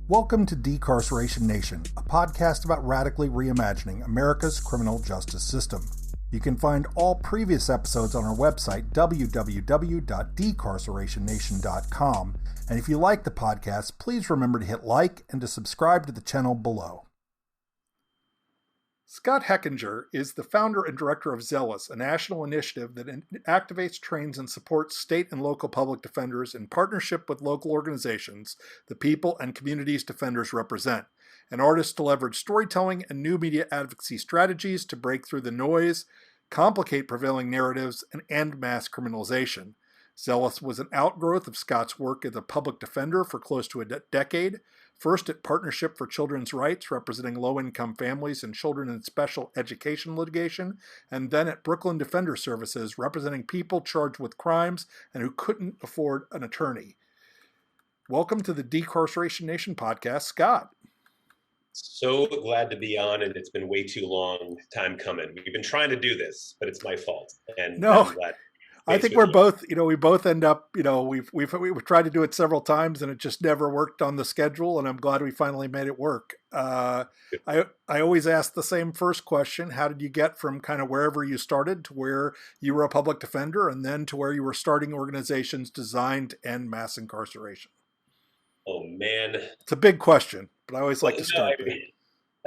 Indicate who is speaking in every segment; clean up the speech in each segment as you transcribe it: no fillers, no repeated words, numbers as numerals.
Speaker 1: Welcome to Decarceration Nation, a podcast about radically reimagining America's criminal justice system. You can find all previous episodes on our website, www.decarcerationnation.com. And if you like the podcast, please remember to hit like and to subscribe to the channel below. Scott Hechinger is the founder and director of Zealous, a national initiative that activates, trains, and supports state and local public defenders in partnership with local organizations, the people and communities defenders represent, and artists to leverage storytelling and new media advocacy strategies to break through the noise, complicate prevailing narratives, and end mass criminalization. Zealous was an outgrowth of Scott's work as a public defender for close to a decade, first at Partnership for Children's Rights, representing low-income families and children in special education litigation, and then at Brooklyn Defender Services, representing people charged with crimes and who couldn't afford an attorney. Welcome to the Decarceration Nation podcast, Scott.
Speaker 2: So glad to be on, and it's been way too long time coming. We've been trying to do this, but it's my fault. And
Speaker 1: no.
Speaker 2: I'm glad.
Speaker 1: I think we're both, we both end up, we've tried to do it several times and it just never worked on the schedule. And I'm glad we finally made it work. I always ask the same first question. How did you get from kind of wherever you started to where you were a public defender and then to where you were starting organizations designed to end mass incarceration?
Speaker 2: Oh man.
Speaker 1: It's a big question, but I always like to start.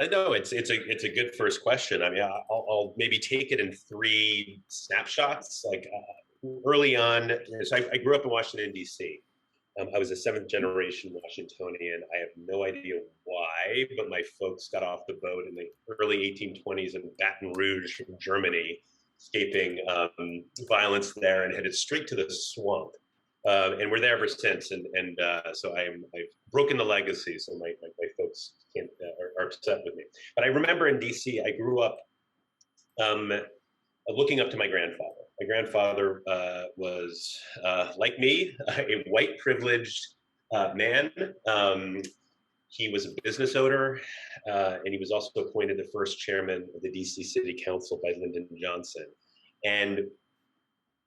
Speaker 2: I know it's a good first question. I mean, I'll maybe take it in three snapshots. Like early on, so I grew up in Washington, D.C. I was a seventh generation Washingtonian. I have no idea why, but my folks got off the boat in the early 1820s in Baton Rouge from Germany, escaping violence there, and headed straight to the swamp. And we're there ever since. And so I've broken the legacy. So my folks are upset with me. But I remember in D.C., I grew up looking up to my grandfather. My grandfather was, like me, a white privileged man. He was a business owner, and he was also appointed the first chairman of the D.C. City Council by Lyndon Johnson. And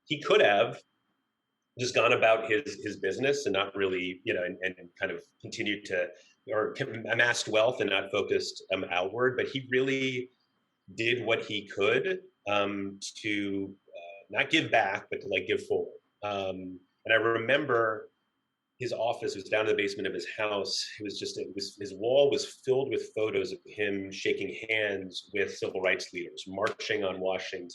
Speaker 2: he could have just gone about his business and not really, and kind of continued to, or amassed wealth and not focused outward. But he really did what he could to not give back, but to give forward. And I remember his office was down in the basement of his house. His wall was filled with photos of him shaking hands with civil rights leaders, marching on Washington,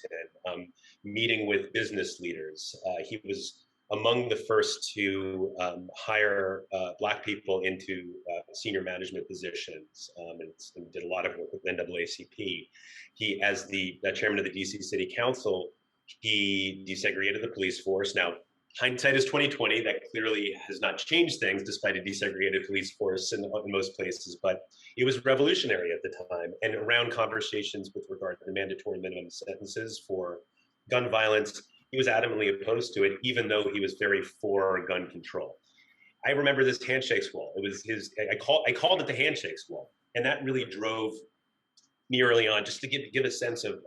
Speaker 2: meeting with business leaders. He was among the first to hire Black people into senior management positions, and did a lot of work with NAACP. He, as the chairman of the DC City Council, he desegregated the police force. Now, hindsight is 2020. That clearly has not changed things, despite a desegregated police force in most places. But it was revolutionary at the time, and around conversations with regard to the mandatory minimum sentences for gun violence, he was adamantly opposed to it, even though he was very for gun control. I remember this handshakes wall. It was I called it the handshakes wall. And that really drove me early on, just to give a sense of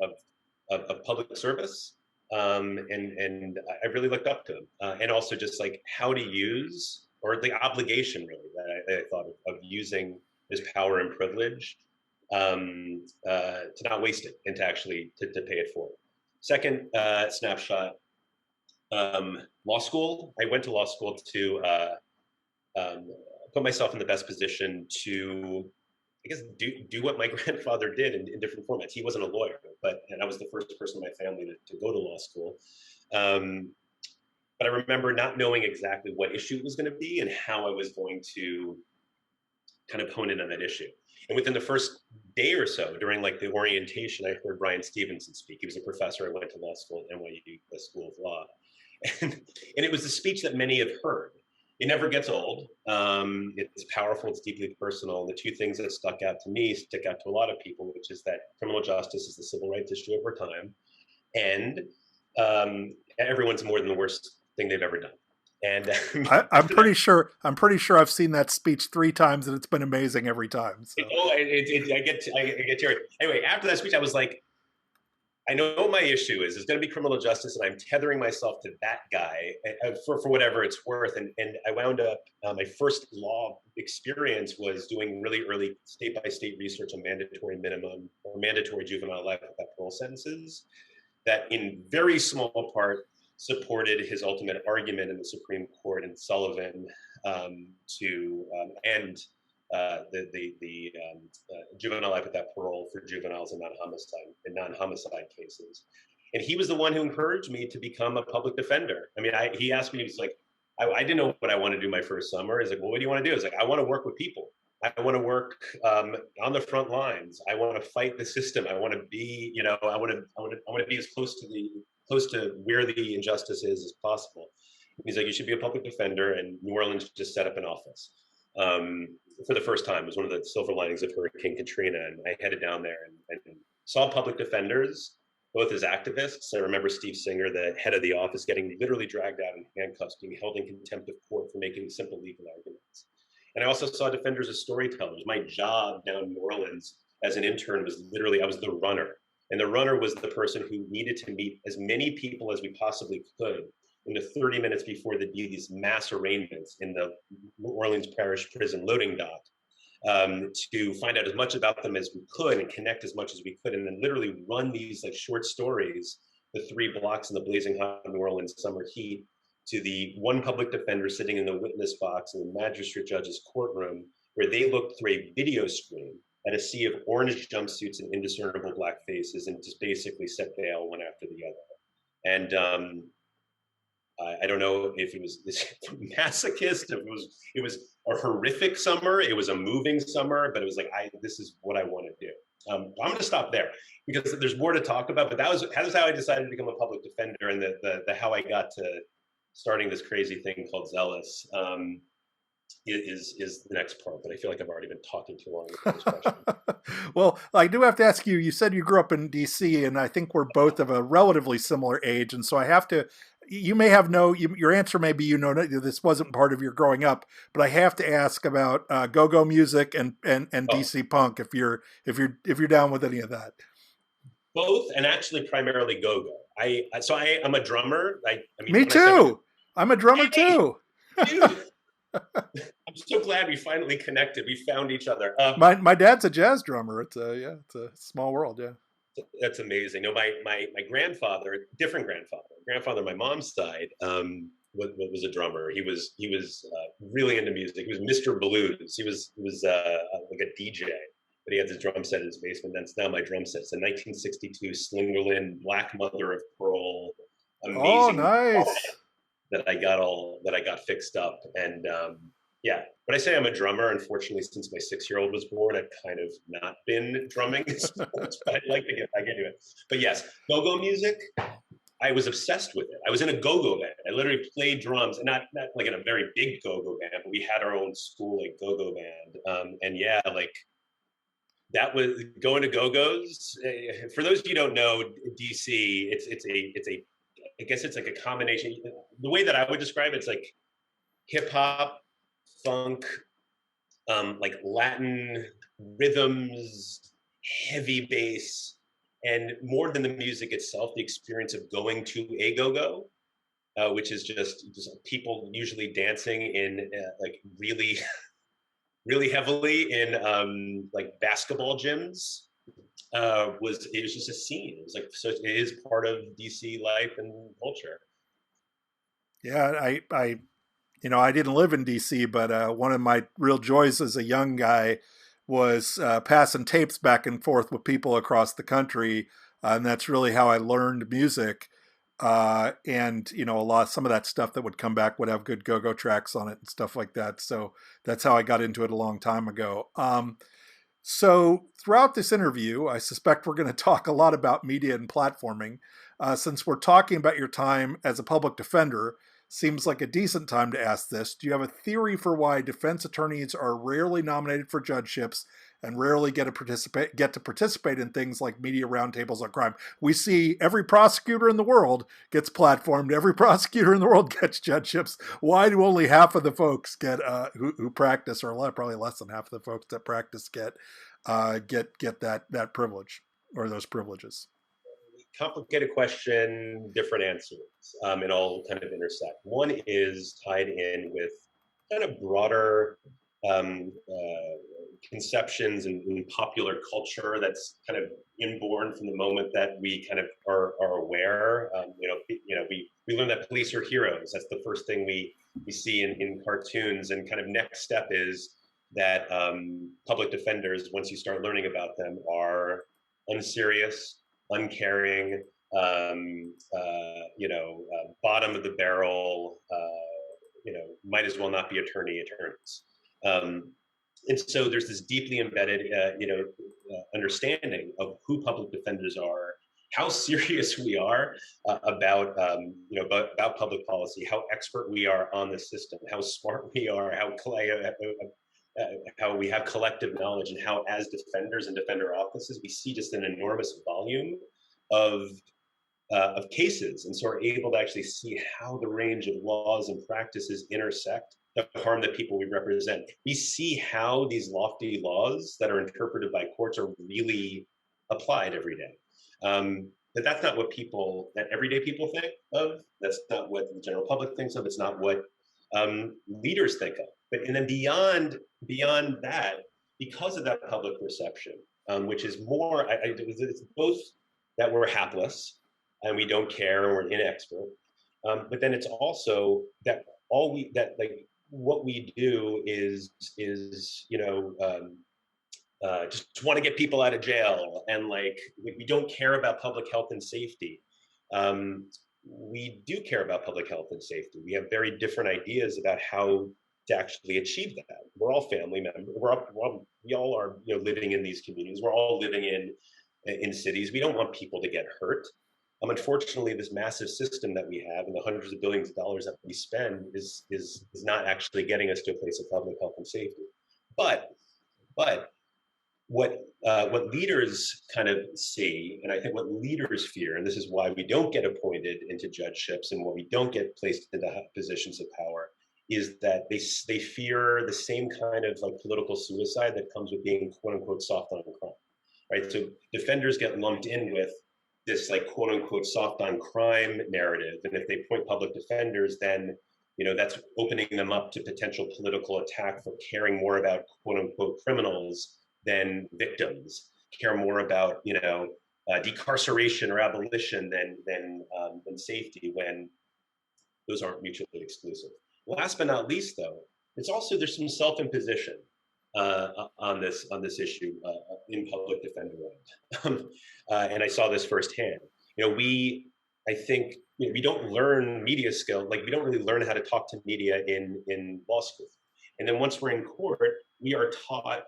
Speaker 2: public service. And I really looked up to him. And also just how to use, or the obligation really, that I thought of using his power and privilege to not waste it and to actually to pay it forward. Second snapshot, law school. I went to law school to put myself in the best position to, I guess, do what my grandfather did in different formats. He wasn't a lawyer, and I was the first person in my family to go to law school. But I remember not knowing exactly what issue it was going to be and how I was going to kind of hone in on that issue. And within the first day or so, during the orientation, I heard Bryan Stevenson speak. He was a professor. I went to law school at NYC, the School of Law. And it was a speech that many have heard. It never gets old. It's powerful. It's deeply personal. The two things that stuck out to me stick out to a lot of people, which is that criminal justice is the civil rights issue over time. And everyone's more than the worst thing they've ever done. And
Speaker 1: I'm pretty sure I've seen that speech 3 times and it's been amazing every time. So.
Speaker 2: I get teary. Anyway, after that speech, I was like, I know what my issue is. It's going to be criminal justice, and I'm tethering myself to that guy for whatever it's worth. And I wound up, my first law experience was doing really early state by state research on mandatory minimum or mandatory juvenile life without parole sentences that in very small part supported his ultimate argument in the Supreme Court in Sullivan to end juvenile life without parole for juveniles in non-homicide cases. And he was the one who encouraged me to become a public defender. I mean, he asked me, he was like, I didn't know what I wanted to do my first summer. He's like, well, what do you want to do? I was like, I want to work with people. I want to work on the front lines. I want to fight the system. I want to be, I want to be as close to where the injustice is as possible. He's like, you should be a public defender, and New Orleans just set up an office for the first time. It was one of the silver linings of Hurricane Katrina, and I headed down there and saw public defenders, both as activists. I remember Steve Singer, the head of the office, getting literally dragged out in handcuffs, being held in contempt of court for making simple legal arguments. And I also saw defenders as storytellers. My job down in New Orleans as an intern was literally, I was the runner. And the runner was the person who needed to meet as many people as we possibly could in the 30 minutes before these mass arraignments in the New Orleans Parish Prison loading dock, to find out as much about them as we could and connect as much as we could, and then literally run these like short stories, the 3 blocks in the blazing hot New Orleans summer heat, to the one public defender sitting in the witness box in the magistrate judge's courtroom, where they looked through a video screen at a sea of orange jumpsuits and indiscernible black faces and just basically set bail one after the other. And I don't know if it was this masochist, if it was a horrific summer, it was a moving summer, but it was like, this is what I want to do. I'm going to stop there because there's more to talk about, but that was how I decided to become a public defender, and the how I got to starting this crazy thing called Zealous is the next part, but I feel like I've already been talking too long with this question.
Speaker 1: Well, I do have to ask you, you said you grew up in DC, and I think we're both of a relatively similar age, and so I have to, you may have your answer may be, this wasn't part of your growing up, but I have to ask about go-go music and DC punk, if you're down with any of that.
Speaker 2: Both, and actually primarily go-go. I'm a drummer.
Speaker 1: Me too. I'm a drummer too.
Speaker 2: Dude. I'm so glad we finally connected. We found each other.
Speaker 1: My dad's a jazz drummer. It's a small world. Yeah.
Speaker 2: That's amazing. No, my grandfather, different grandfather on my mom's side, was a drummer. He was really into music. He was Mr. Blues. He was like a DJ, but he had his drum set in his basement. That's now my drum set. It's a 1962 Slingerland Black Mother of Pearl. Amazing.
Speaker 1: Oh, nice.
Speaker 2: That I got fixed up. And yeah, when I say I'm a drummer, unfortunately, since my 6-year-old was born, I've kind of not been drumming sports, but I'd like to get back into it. But yes, go-go music, I was obsessed with it. I was in a go-go band. I literally played drums, and not like in a very big go-go band, but we had our own school like go-go band. And yeah, like that was going to go-go's. For those of you who don't know, DC, I guess it's like a combination. The way that I would describe it's like hip hop, funk, like Latin rhythms, heavy bass, and more than the music itself, the experience of going to a go-go, which is just people usually dancing in like really, really heavily in like basketball gyms. It was just a scene. It was like, so it is part of DC life and culture.
Speaker 1: Yeah, I didn't live in DC, but one of my real joys as a young guy was passing tapes back and forth with people across the country, and that's really how I learned music. And some of that stuff that would come back would have good go-go tracks on it and stuff like that. So that's how I got into it a long time ago. So throughout this interview, I suspect we're going to talk a lot about media and platforming. Since we're talking about your time as a public defender, seems like a decent time to ask this. Do you have a theory for why defense attorneys are rarely nominated for judgeships and rarely get to participate in things like media roundtables on crime? We see every prosecutor in the world gets platformed. Every prosecutor in the world gets judgeships. Why do only half of the folks get who practice, or probably less than half of the folks that practice get that privilege or those privileges?
Speaker 2: complicated question, different answers, and all kind of intersect. One is tied in with kind of broader conceptions in popular culture that's kind of inborn from the moment that we kind of are aware. We learn that police are heroes. That's the first thing we see in cartoons. And kind of next step is that public defenders, once you start learning about them, are unserious, uncaring, bottom of the barrel, might as well not be attorneys. And so there's this deeply embedded, understanding of who public defenders are, how serious we are about public policy, how expert we are on the system, how smart we are, how we have collective knowledge, and how as defenders and defender offices, we see just an enormous volume of cases, and so are able to actually see how the range of laws and practices intersect to harm the people we represent. We see how these lofty laws that are interpreted by courts are really applied every day. But that's not what that everyday people think of. That's not what the general public thinks of. It's not what leaders think of. And then beyond that, because of that public perception, which is more, it's both that we're hapless and we don't care and we're inexpert, but then it's also that what we do is just want to get people out of jail, and we don't care about public health and safety. We do care about public health and safety. We have very different ideas about how to actually achieve that. We're all family members. We all are living in these communities. We're all living in cities. We don't want people to get hurt. Unfortunately, this massive system that we have and the hundreds of billions of dollars that we spend is not actually getting us to a place of public health and safety. But what leaders kind of see, and I think what leaders fear, and this is why we don't get appointed into judgeships and why we don't get placed into positions of power, is that they fear the same kind of political suicide that comes with being quote unquote soft on crime, right? So defenders get lumped in with this quote unquote soft on crime narrative, and if they point public defenders, then that's opening them up to potential political attack for caring more about quote unquote criminals than victims, care more about decarceration or abolition than safety, when those aren't mutually exclusive. Last but not least, though, there's some self-imposition on this issue in public defender land, and I saw this firsthand. I think we don't learn media skill, we don't really learn how to talk to media in law school, and then once we're in court, we are taught,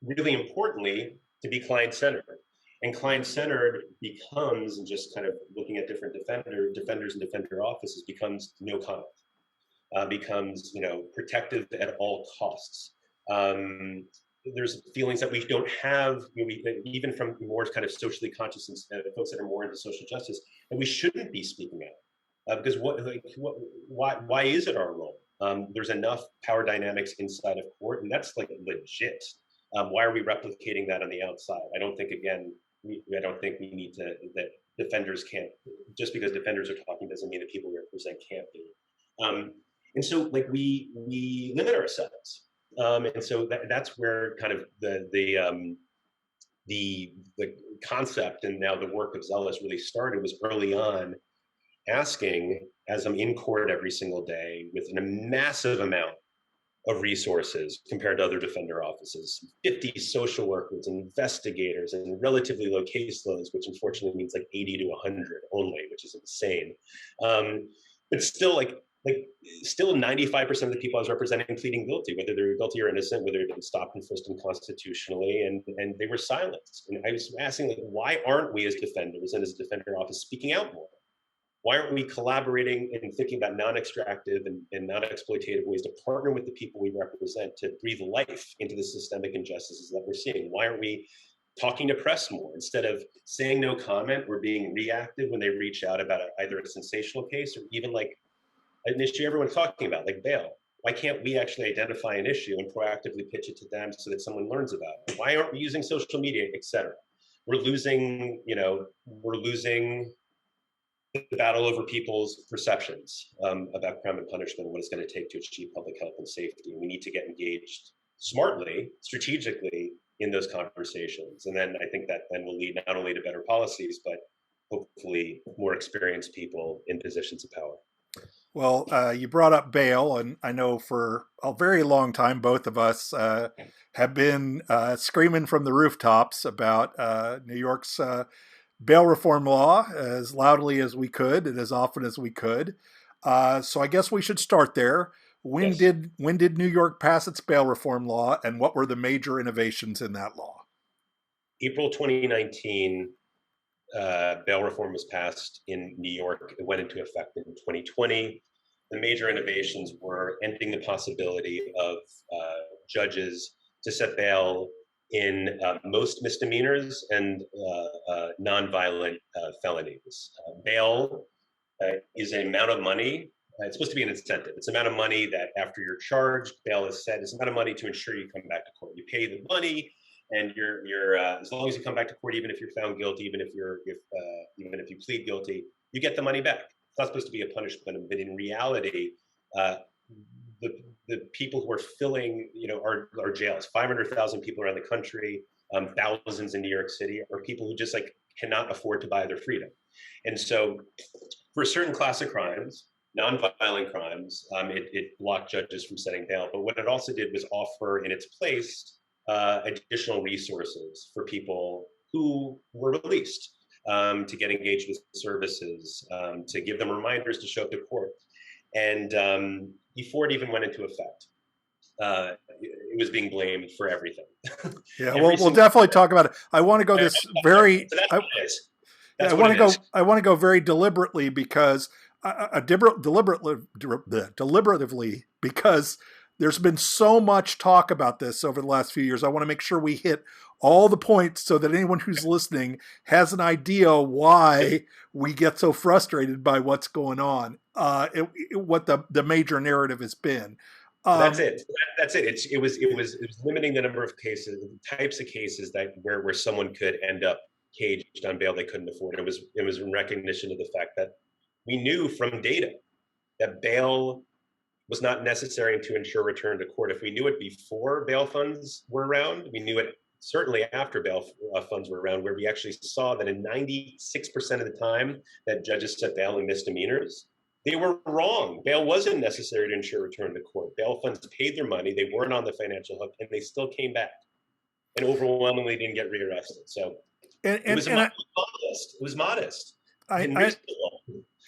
Speaker 2: really importantly, to be client-centered. And client-centered becomes, and just kind of looking at different defenders and defender offices, becomes no comment, becomes protective at all costs. There's feelings that we don't have, even from more kind of socially conscious folks that are more into social justice, that we shouldn't be speaking out. Because why is it our role? There's enough power dynamics inside of court, and that's legit. Why are we replicating that on the outside? I don't think we need to, that defenders can't, just because defenders are talking doesn't mean that people we represent can't be. And so we limit ourselves. And so that's where kind of the concept and now the work of Zealous really started, was early on asking, as I'm in court every single day with a massive amount of resources compared to other defender offices, 50 social workers, investigators, and relatively low caseloads, which unfortunately means 80 to 100 only, which is insane. But still, still 95% of the people I was representing pleading guilty, whether they were guilty or innocent, whether they'd been stopped and frisked unconstitutionally, and they were silenced. And I was asking, why aren't we as defenders and as a defender office speaking out more? Why aren't we collaborating and thinking about non-extractive and non-exploitative ways to partner with the people we represent to breathe life into the systemic injustices that we're seeing? Why aren't we talking to press more instead of saying no comment or being reactive when they reach out about either a sensational case or even an issue everyone's talking about, like bail? Why can't we actually identify an issue and proactively pitch it to them so that someone learns about it? Why aren't we using social media, et cetera? we're losing, we're losing the battle over people's perceptions about crime and punishment and what it's going to take to achieve public health and safety. We need to get engaged smartly, strategically in those conversations. And then I think that then will lead not only to better policies, but hopefully more experienced people in positions of power.
Speaker 1: Well, you brought up bail, and I know for a very long time, both of us have been screaming from the rooftops about New York's bail reform law as loudly as we could and as often as we could. So I guess we should start there. When
Speaker 2: Yes.
Speaker 1: did New York pass its bail reform law, and what were the major innovations in that law?
Speaker 2: April 2019, bail reform was passed in New York. It went into effect in 2020. The major innovations were ending the possibility of judges to set bail in most misdemeanors and nonviolent felonies. Bail is an amount of money. It's supposed to be an incentive. It's the amount of money that after you're charged, bail is set. It's the amount of money to ensure you come back to court. You pay the money, and you're as long as you come back to court, even if you're found guilty, even if you plead guilty, you get the money back. It's not supposed to be a punishment, but in reality, the people who are filling our jails, 500,000 people around the country, thousands in New York City, are people who just cannot afford to buy their freedom. And so, for a certain class of crimes, nonviolent crimes, it blocked judges from setting bail. But what it also did was offer in its place additional resources for people who were released to get engaged with services, to give them reminders to show up to court. And before it even went into effect, it was being blamed for everything.
Speaker 1: Yeah, we'll definitely talk about it. I want to go this very.
Speaker 2: So that's what it is.
Speaker 1: I want to go. I want to go very deliberately because deliberatively because there's been so much talk about this over the last few years. I want to make sure we hit all the points so that anyone who's listening has an idea why we get so frustrated by what's going on, what the major narrative has been.
Speaker 2: That's it. That's it. It was limiting the number of cases, the types of cases where someone could end up caged on bail they couldn't afford. It was in recognition of the fact that we knew from data that bail was not necessary to ensure return to court. If we knew it before bail funds were around, we knew it certainly after bail funds were around, where we actually saw that in 96% of the time that judges set bail in misdemeanors, they were wrong. Bail wasn't necessary to ensure return to court. Bail funds paid their money. They weren't on the financial hook, and they still came back and overwhelmingly didn't get rearrested. So it was modest. It was modest.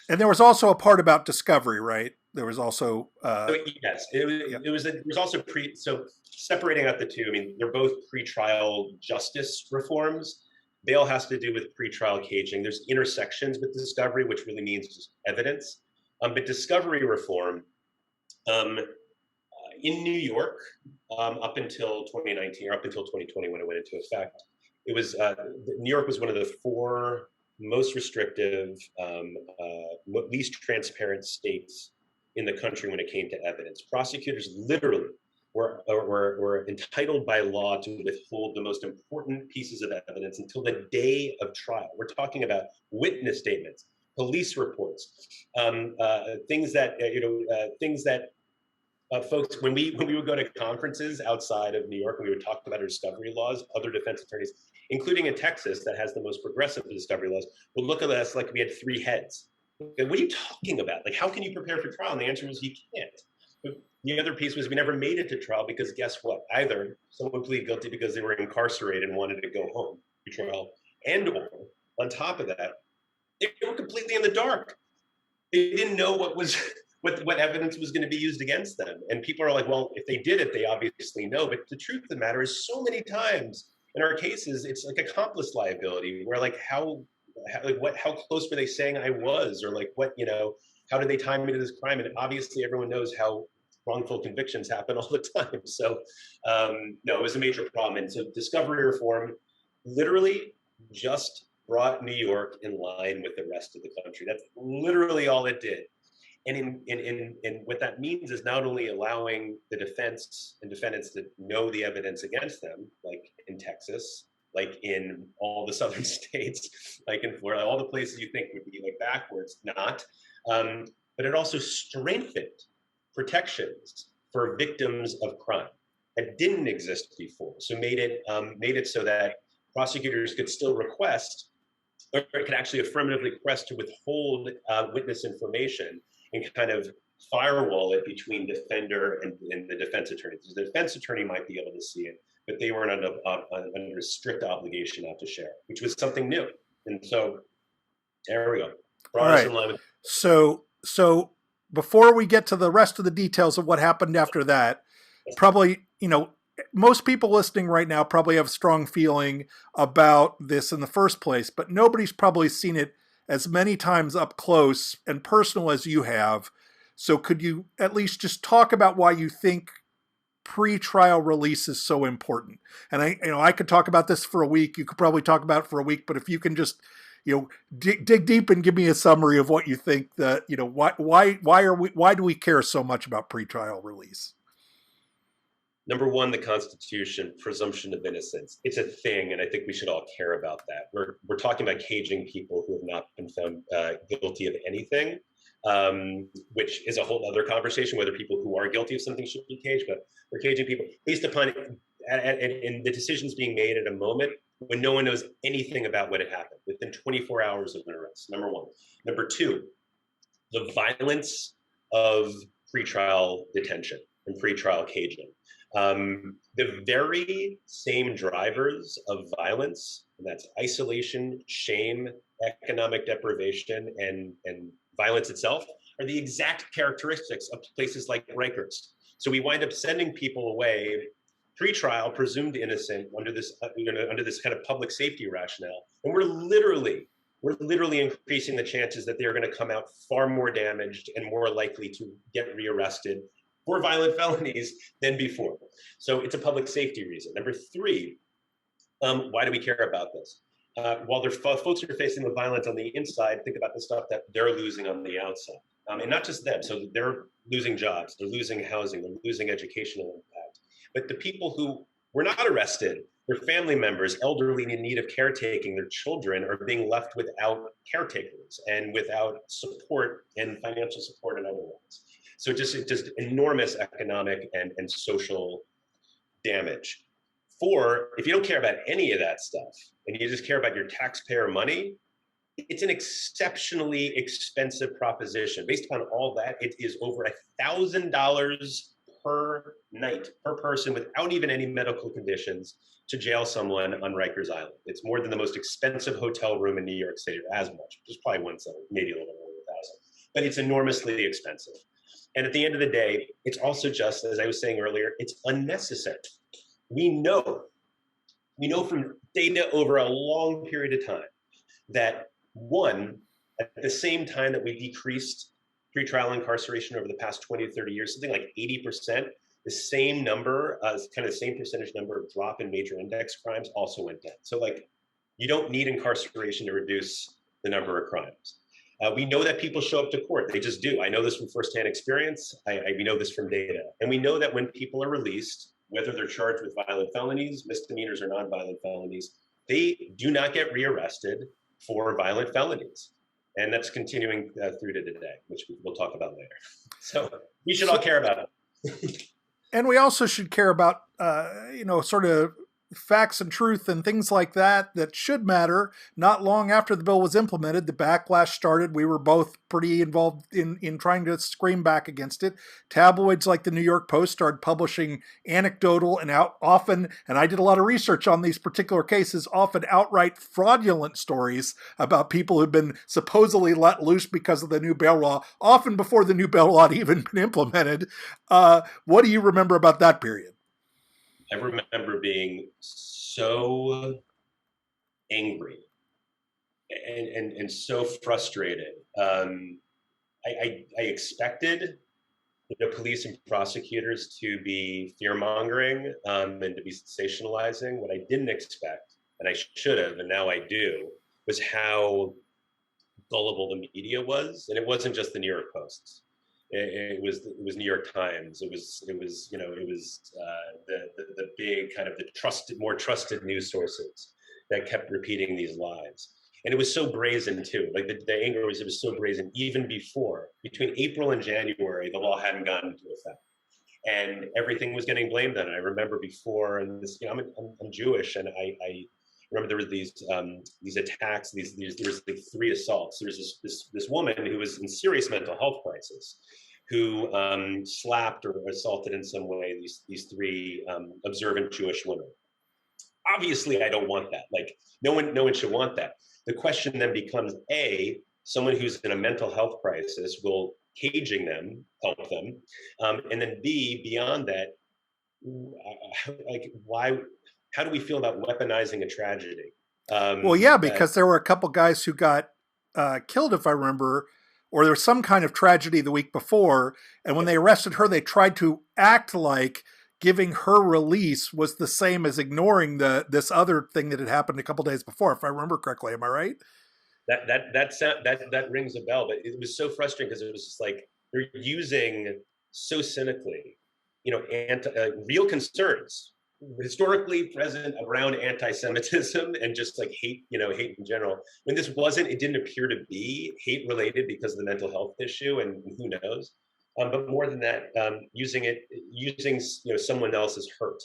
Speaker 1: And there was also a part about discovery, right? There was also
Speaker 2: yes, it was also so separating out the two. I mean, they're both pretrial justice reforms. Bail has to do with pretrial caging. There's intersections with discovery, which really means evidence. But discovery reform in New York up until 2019 or up until 2020 when it went into effect, it was New York was one of the four most restrictive, least transparent states in the country when it came to evidence. Prosecutors literally were entitled by law to withhold the most important pieces of evidence until the day of trial. We're talking about witness statements, police reports, things that folks, when we would go to conferences outside of New York and we would talk about our discovery laws, other defense attorneys, including in Texas that has the most progressive discovery laws, would look at us like we had three heads. What are you talking about? Like, how can you prepare for trial? And the answer was you can't. But the other piece was we never made it to trial because guess what? Either someone pleaded guilty because they were incarcerated and wanted to go home to trial, and or on top of that, they were completely in the dark. They didn't know what evidence was going to be used against them. And people are like, well, if they did it, they obviously know. But the truth of the matter is so many times in our cases, it's like accomplice liability where like how close were they saying I was, or like how did they tie me to this crime? And obviously everyone knows how wrongful convictions happen all the time. So no, it was a major problem. And so discovery reform literally just brought New York in line with the rest of the country. That's literally all it did. And in what that means is not only allowing the defense and defendants to know the evidence against them, like in Texas, like in all the southern states, like in Florida, all the places you think would be like backwards, not. But it also strengthened protections for victims of crime that didn't exist before. So made it so that prosecutors could still request, or could actually affirmatively request to withhold witness information and kind of firewall it between defender and the defense attorney. The defense attorney might be able to see it, but they weren't under a strict obligation not to share, which was something new. And so there we go.
Speaker 1: All right. So before we get to the rest of the details of what happened after that, probably, most people listening right now probably have a strong feeling about this in the first place, but nobody's probably seen it as many times up close and personal as you have. So could you at least just talk about why you think pre-trial release is so important? And I could talk about this for a week. You could probably talk about it for a week, but if you can just, dig deep and give me a summary of what you think that, why do we care so much about pre-trial release?
Speaker 2: Number one, the Constitution, presumption of innocence. It's a thing, and I think we should all care about that. We're talking about caging people who have not been found guilty of anything, which is a whole other conversation, whether people who are guilty of something should be caged, but we're caging people based upon and the decisions being made at a moment when no one knows anything about what had happened, within 24 hours of an arrest, number one. Number two, the violence of pretrial detention and pretrial caging. The very same drivers of violence, and that's isolation, shame, economic deprivation, and violence itself, are the exact characteristics of places like Rikers. So we wind up sending people away pre-trial, presumed innocent, under this kind of public safety rationale, and we're literally increasing the chances that they're going to come out far more damaged and more likely to get rearrested for violent felonies than before. So it's a public safety reason. Number three, why do we care about this? While folks are facing the violence on the inside, think about the stuff that they're losing on the outside. And not just them. So they're losing jobs, they're losing housing, they're losing educational impact. But the people who were not arrested, their family members, elderly in need of caretaking, their children are being left without caretakers and without support and financial support and other ones. So just enormous economic and social damage. Four, if you don't care about any of that stuff and you just care about your taxpayer money, it's an exceptionally expensive proposition. Based upon all that, it is over $1,000 per night, per person, without even any medical conditions, to jail someone on Rikers Island. It's more than the most expensive hotel room in New York City, or as much, just probably maybe a little over 1,000. But it's enormously expensive. And at the end of the day, it's also just, as I was saying earlier, it's unnecessary. We know from data over a long period of time that, one, at the same time that we decreased pretrial incarceration over the past 20 to 30 years, something like 80%, the same number, kind of the same percentage number of drop in major index crimes also went down. So you don't need incarceration to reduce the number of crimes. We know that people show up to court. They just do. I know this from firsthand experience. We know this from data. And we know that when people are released, whether they're charged with violent felonies, misdemeanors, or nonviolent felonies, they do not get rearrested for violent felonies. And that's continuing through to today, which we'll talk about later. So we should all care about it.
Speaker 1: And we also should care about, sort of facts and truth and things like that should matter. Not long after the bill was implemented, the backlash started. We were both pretty involved in trying to scream back against it. Tabloids like the New York Post started publishing anecdotal and often, and I did a lot of research on these particular cases, often outright fraudulent stories about people who've been supposedly let loose because of the new bail law, often before the new bail law had even been implemented. What do you remember about that period?
Speaker 2: I remember being so angry and so frustrated. I expected the police and prosecutors to be fear-mongering and to be sensationalizing. What I didn't expect, and I should have, and now I do, was how gullible the media was. And it wasn't just the New York Post. It was New York Times. It was the big kind of more trusted news sources. that kept repeating these lies. And it was so brazen too. Like the anger was, it was so brazen even before, between April and January, the law hadn't gotten into effect. And everything was getting blamed on it. I remember before, and this, I'm Jewish, and I remember there were these attacks, there was like 3 assaults. There was this woman who was in serious mental health crisis, who slapped or assaulted in some way these 3 observant Jewish women. Obviously, I don't want that. Like no one should want that. The question then becomes: A, someone who's in a mental health crisis, will caging them help them? And then B, beyond that, like why? How do we feel about weaponizing a tragedy?
Speaker 1: Well, yeah, because there were a couple guys who got killed, if I remember, or there was some kind of tragedy the week before, and when they arrested her, they tried to act like giving her release was the same as ignoring this other thing that had happened a couple days before, if I remember correctly. Am I right?
Speaker 2: That rings a bell, but it was so frustrating because it was just like they're using so cynically, real concerns historically present around anti-Semitism and just like hate in general. When this wasn't, it didn't appear to be hate related because of the mental health issue, and who knows. But more than that, using someone else's hurt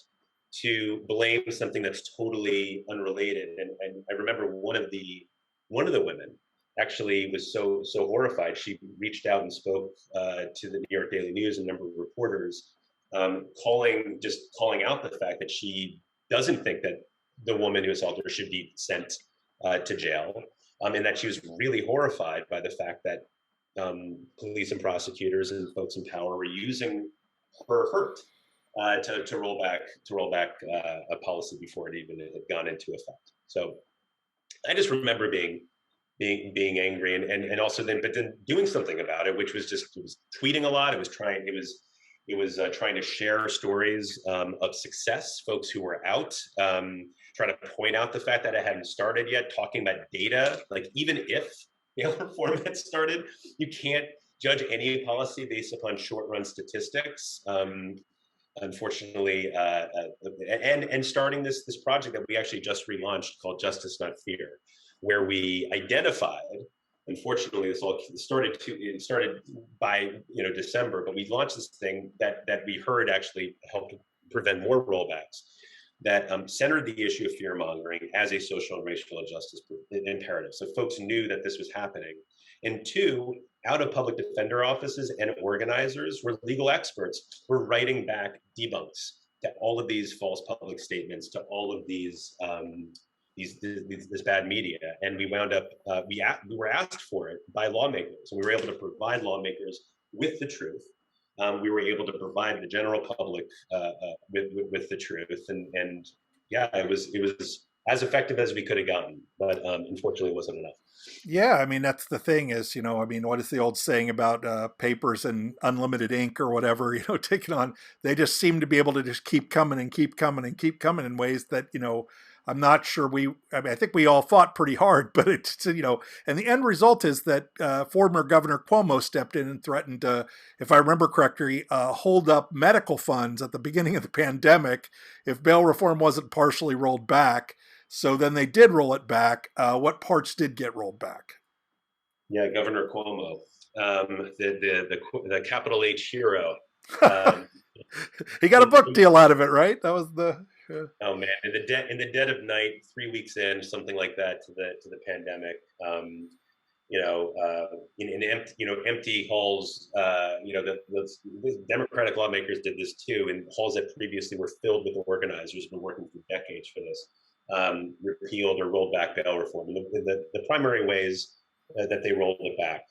Speaker 2: to blame something that's totally unrelated. And I remember one of the women actually was so horrified. She reached out and spoke to the New York Daily News and a number of reporters, calling out the fact that she doesn't think that the woman who assaulted her should be sent to jail, and that she was really horrified by the fact that police and prosecutors and folks in power were using her hurt to roll back a policy before it even had gone into effect. So I just remember being angry and also then doing something about it, which was it was tweeting a lot. It was trying to share stories of success, folks who were out, trying to point out the fact that it hadn't started yet, talking about data. Like even if bail reform had started, you can't judge any policy based upon short-run statistics. Unfortunately, and starting this project that we actually just relaunched called Justice Not Fear, where we identified. Unfortunately, this all started by December, but we launched this thing that we heard actually helped prevent more rollbacks, that centered the issue of fear mongering as a social and racial justice imperative. So folks knew that this was happening. And 2, out of public defender offices and organizers were legal experts were writing back debunks to all of these false public statements, to all of these this bad media. And we wound up we were asked for it by lawmakers, and we were able to provide lawmakers with the truth. We were able to provide the general public with the truth, and yeah, it was as effective as we could have gotten, but unfortunately, it wasn't enough.
Speaker 1: Yeah, I mean that's the thing is, what is the old saying about papers and unlimited ink or whatever? Taking on, they just seem to be able to just keep coming and keep coming and keep coming in ways that I'm not sure I think we all fought pretty hard, but it's, and the end result is that former Governor Cuomo stepped in and threatened to, if I remember correctly, hold up medical funds at the beginning of the pandemic if bail reform wasn't partially rolled back. So then they did roll it back. What parts did get rolled back?
Speaker 2: Yeah, Governor Cuomo, the capital H hero.
Speaker 1: He got a book deal out of it, right? That was the.
Speaker 2: Oh man! In the dead of night, 3 weeks in, something like that to the pandemic. In empty halls. The Democratic lawmakers did this too, in halls that previously were filled with organizers who've been working for decades for this. Repealed or rolled back bail reform. And the primary ways that they rolled it back,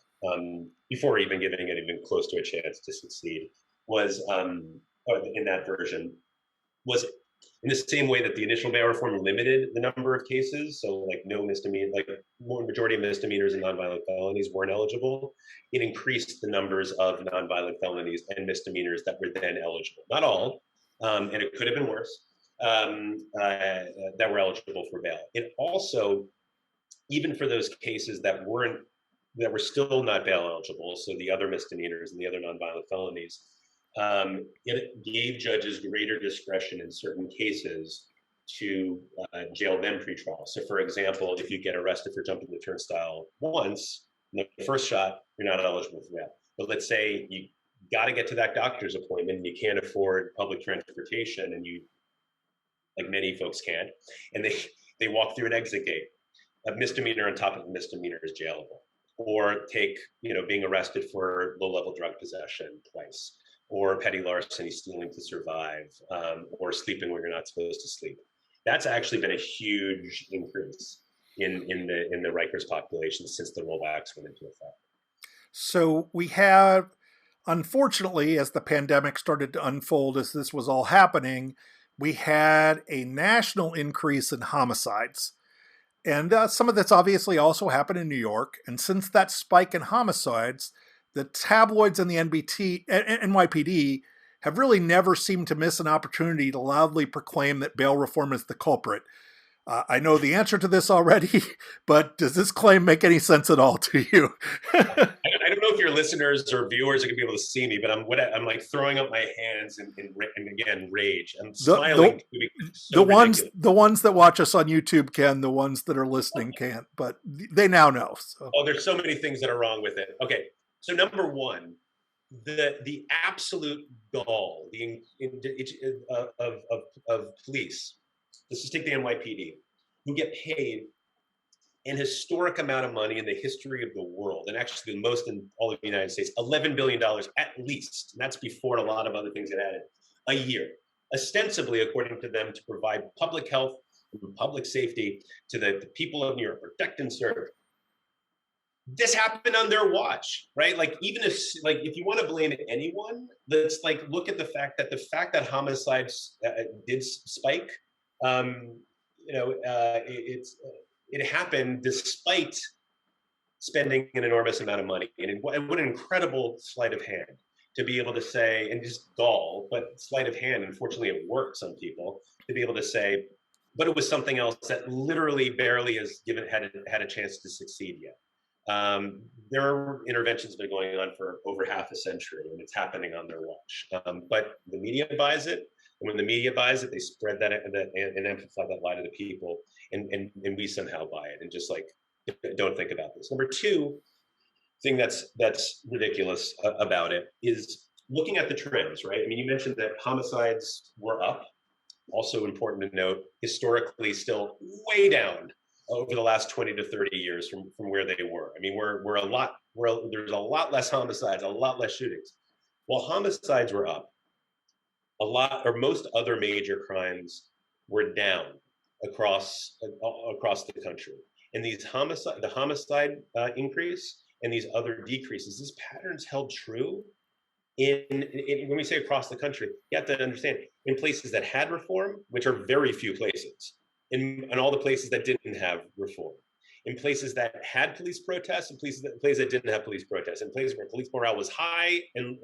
Speaker 2: before even giving it even close to a chance to succeed, was in that version, was in the same way that the initial bail reform limited the number of cases. So like no misdemeanor, like majority of misdemeanors and nonviolent felonies weren't eligible. It increased the numbers of nonviolent felonies and misdemeanors that were then eligible. Not all, and it could have been worse. That were eligible for bail. It also, even for those cases that were still not bail eligible, so the other misdemeanors and the other nonviolent felonies, it gave judges greater discretion in certain cases to jail them pre-trial. So for example, if you get arrested for jumping the turnstile once, the first shot, you're not eligible for that. But let's say you got to get to that doctor's appointment and you can't afford public transportation, and you, like many folks can't, and they walk through an exit gate. A misdemeanor on top of a misdemeanor is jailable. Or take, being arrested for low-level drug possession twice, or petty larceny, stealing to survive, or sleeping where you're not supposed to sleep. That's actually been a huge increase in the Rikers population since the rollbacks went into effect.
Speaker 1: So we have, unfortunately, as the pandemic started to unfold, as this was all happening, we had a national increase in homicides. And some of this obviously also happened in New York. And since that spike in homicides, the tabloids and the NYPD have really never seemed to miss an opportunity to loudly proclaim that bail reform is the culprit. I know the answer to this already, but does this claim make any sense at all to you?
Speaker 2: I don't know if your listeners or viewers are going to be able to see me, but I'm like throwing up my hands in again, rage. I'm smiling.
Speaker 1: The ones that watch us on YouTube can, the ones that are listening can't, but they now know. So.
Speaker 2: Oh, there's so many things that are wrong with it. Okay, so number one, the absolute gall of police. Let's just take the NYPD, who get paid an historic amount of money in the history of the world, and actually the most in all of the United States, $11 billion at least, and that's before a lot of other things get added, a year, ostensibly, according to them, to provide public health and public safety to the people of New York, protect and serve. This happened on their watch, right? Like, even if you want to blame anyone, let's look at the fact that homicides did spike. It happened despite spending an enormous amount of money. And what an incredible sleight of hand to be able to say, and just gall, but sleight of hand, unfortunately it works on people, to be able to say, but it was something else that literally barely has had a chance to succeed yet. There are interventions that have been going on for over half a century, and it's happening on their watch. But the media buys it. And when the media buys it, they spread that and amplify that lie to the people, and we somehow buy it and just don't think about this. Number two thing that's ridiculous about it is looking at the trends, right? I mean, you mentioned that homicides were up. Also important to note, historically still way down over the last 20 to 30 years from where they were. I mean, there's a lot less homicides, a lot less shootings. While homicides were up, most other major crimes were down across the country. And the homicide increase and these other decreases, these patterns held true in when we say across the country. You have to understand, in places that had reform, which are very few places, in all the places that didn't have reform, in places that had police protests, and places that didn't have police protests, in places where police morale was high and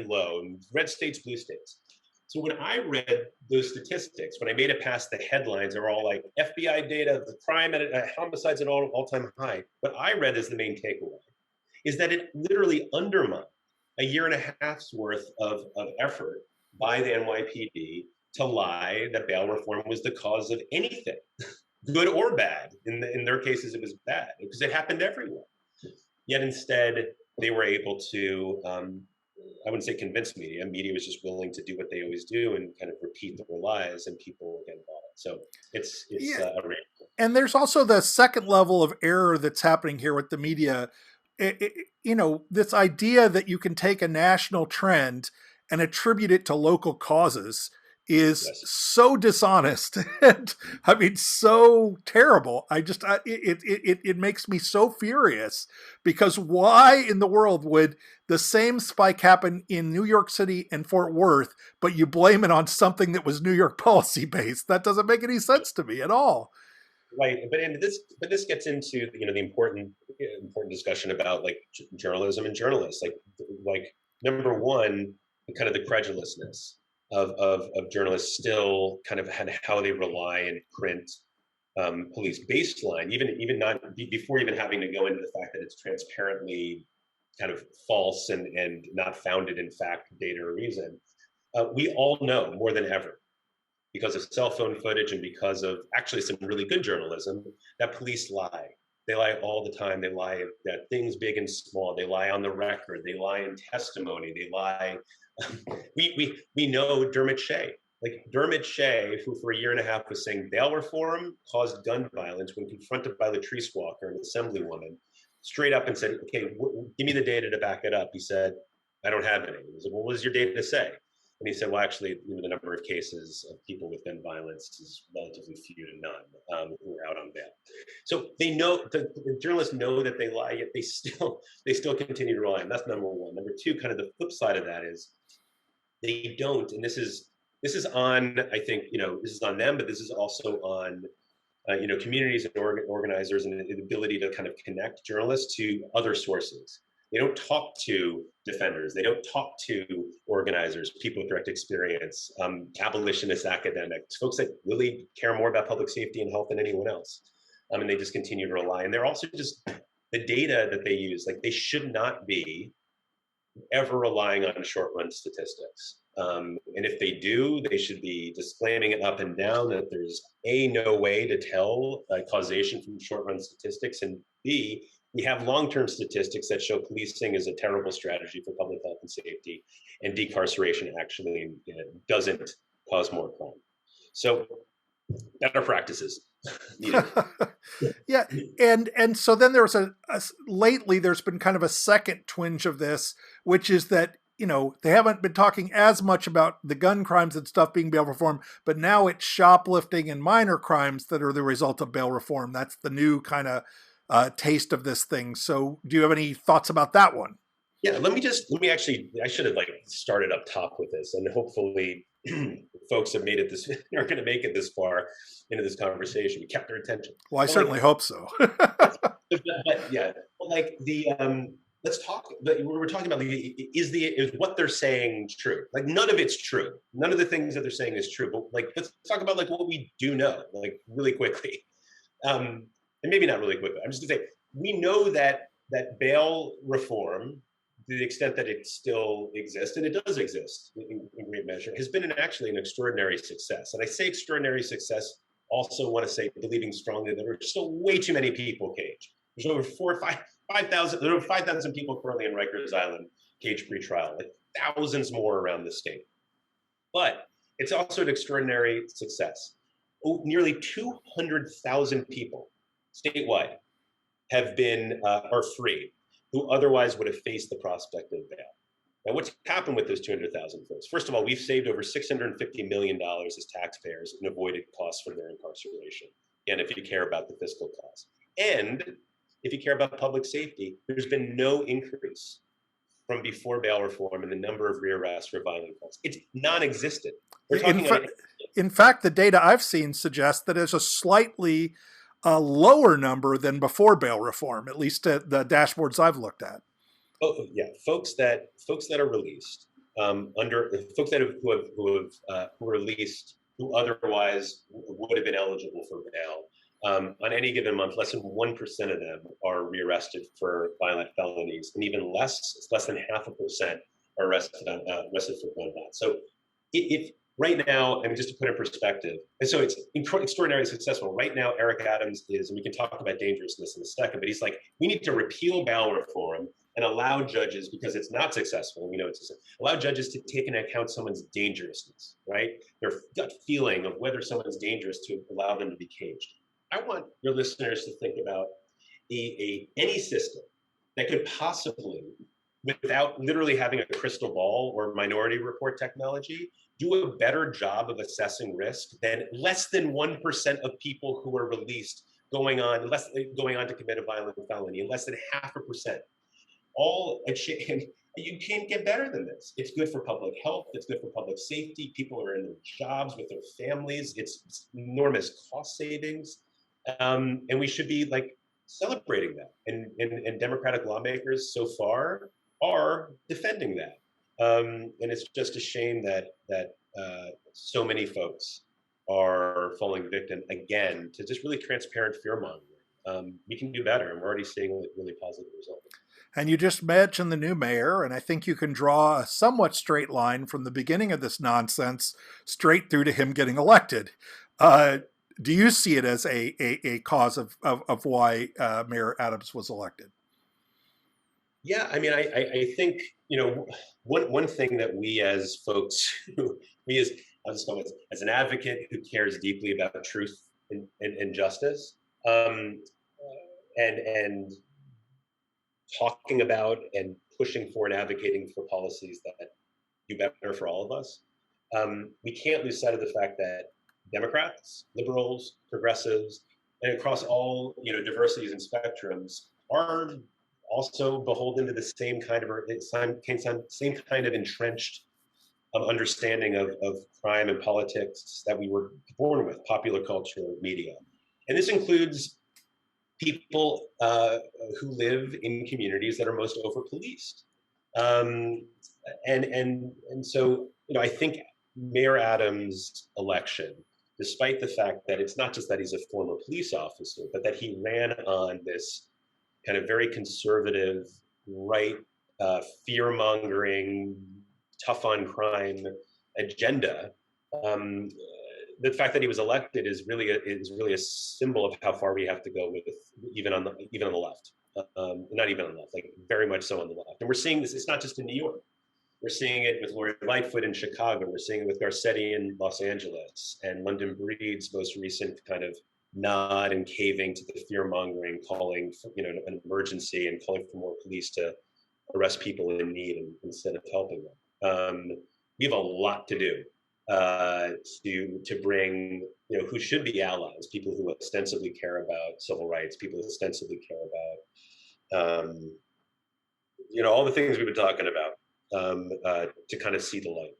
Speaker 2: low, in red states, blue states. So when I read those statistics, when I made it past the headlines, they were all like FBI data, the crime at homicides at all-time high. What I read as the main takeaway is that it literally undermined a year and a half's worth of effort by the NYPD to lie that bail reform was the cause of anything, good or bad. In their cases, it was bad because it happened everywhere. Yet instead, they were able to, I wouldn't say convince media. Media was just willing to do what they always do and kind of repeat their lies, and people again bought it. So it's a random.
Speaker 1: And there's also the second level of error that's happening here with the media. This idea that you can take a national trend and attribute it to local causes is so dishonest and I mean so terrible. It makes me so furious, because why in the world would the same spike happen in New York City and Fort Worth, but you blame it on something that was New York policy based? That doesn't make any sense to me at all.
Speaker 2: Right, but this gets into the important discussion about journalism and journalists. Like number one, kind of the credulousness of journalists still kind of how they rely and print police baseline, even not before even having to go into the fact that it's transparently kind of false and not founded in fact, data, or reason. We all know more than ever because of cell phone footage and because of actually some really good journalism, that police lie. They lie all the time. They lie at things big and small. They lie on the record. They lie in testimony. They lie. We know Dermot Shea. Like Dermot Shea, who for a year and a half was saying bail reform caused gun violence when confronted by Latrice Walker, an assemblywoman, straight up and said, okay, give me the data to back it up. He said, I don't have any. He said, well, what does your data say? And he said, well, actually, the number of cases of people with gun violence is relatively few to none who are out on bail. So they know, the journalists know that they lie, yet they still continue to rely. And that's number one. Number two, kind of the flip side of that is they don't, and this is on, I think, this is on them, but this is also on communities and organizers and the ability to kind of connect journalists to other sources. They don't talk to defenders. They don't talk to organizers, people with direct experience, abolitionist academics, folks that really care more about public safety and health than anyone else. And they just continue to rely. And they're also just, the data that they use, like they should not be ever relying on short run statistics. And if they do, they should be disclaiming it up and down that there's no way to tell causation from short run statistics, and B, we have long-term statistics that show policing is a terrible strategy for public health and safety, and decarceration actually doesn't cause more crime. So better practices.
Speaker 1: Yeah, and so then there was lately there's been kind of a second twinge of this, which is that they haven't been talking as much about the gun crimes and stuff being bail reform, but now it's shoplifting and minor crimes that are the result of bail reform. That's the new kind of taste of this thing. So do you have any thoughts about that one?
Speaker 2: Yeah, let me actually, I should have started up top with this, and hopefully folks have made it are going to make it this far into this conversation. We kept their attention.
Speaker 1: Well, I certainly hope so.
Speaker 2: but yeah, let's talk. We're talking about is what they're saying true? Like none of it's true. None of the things that they're saying is true. But let's talk about what we do know, really quickly. And maybe not really quickly. I'm just gonna say we know that bail reform, to the extent that it still exists, and it does exist in great measure, has been actually an extraordinary success. And I say extraordinary success, also want to say believing strongly that there are still way too many people caged. There's over 5,000. There are 5,000 people currently in Rikers Island caged pre-trial, thousands more around the state. But it's also an extraordinary success. Nearly 200,000 people statewide have been are free, who otherwise would have faced the prospect of bail. Now, what's happened with those 200,000 folks? First of all, we've saved over $650 million as taxpayers in avoided costs from their incarceration. And if you care about the fiscal costs, and if you care about public safety, there's been no increase from before bail reform in the number of rearrests for violent crimes. It's non-existent.
Speaker 1: In fact, the data I've seen suggests that it's a slightly lower number than before bail reform, at least at the dashboards I've looked at.
Speaker 2: Oh yeah, folks that are released who are released who otherwise would have been eligible for bail. On any given month, less than 1% of them are rearrested for violent felonies, and even less than 0.5% are arrested for gun violence. So if right now, I mean, just to put it in perspective, and so it's extraordinarily successful. Right now, Eric Adams is, and we can talk about dangerousness in a second, but he's like, we need to repeal bail reform and allow judges, because it's not successful, we know it's allow judges to take into account someone's dangerousness, right? Their gut feeling of whether someone's dangerous to allow them to be caged. I want your listeners to think about any system that could possibly, without literally having a crystal ball or minority report technology, do a better job of assessing risk than less than 1% of people who are released going on to commit a violent felony, and less than 0.5%. You can't get better than this. It's good for public health. It's good for public safety. People are in their jobs with their families. It's enormous cost savings. And we should be celebrating that. And Democratic lawmakers so far are defending that. And it's just a shame that so many folks are falling victim again to just really transparent fear mongering. We can do better, and we're already seeing really positive results.
Speaker 1: And you just mentioned the new mayor, and I think you can draw a somewhat straight line from the beginning of this nonsense straight through to him getting elected. Uh, do you see it as a cause of why Mayor Adams was elected?
Speaker 2: Yeah, I mean, I think, one thing that we as folks, we as, I'll just call it, as an advocate who cares deeply about truth and justice, and talking about and pushing for and advocating for policies that do better for all of us, we can't lose sight of the fact that Democrats, liberals, progressives, and across all diversities and spectrums are also beholden to the same kind of entrenched understanding of crime and politics that we were born with, popular culture, media. And this includes people who live in communities that are most over-policed. And so, I think Mayor Adams' election, despite the fact that it's not just that he's a former police officer, but that he ran on this kind of very conservative, right, fear-mongering, tough on crime agenda. The fact that he was elected is really a symbol of how far we have to go with even on the left, not even on the left, like very much so on the left. And we're seeing this. It's not just in New York. We're seeing it with Lori Lightfoot in Chicago. We're seeing it with Garcetti in Los Angeles, and London Breed's most recent kind of nod and caving to the fear mongering, calling for, an emergency and calling for more police to arrest people in need instead of helping them. We have a lot to do to bring who should be allies, people who ostensibly care about civil rights, people who ostensibly care about all the things we've been talking about, to kind of see the light.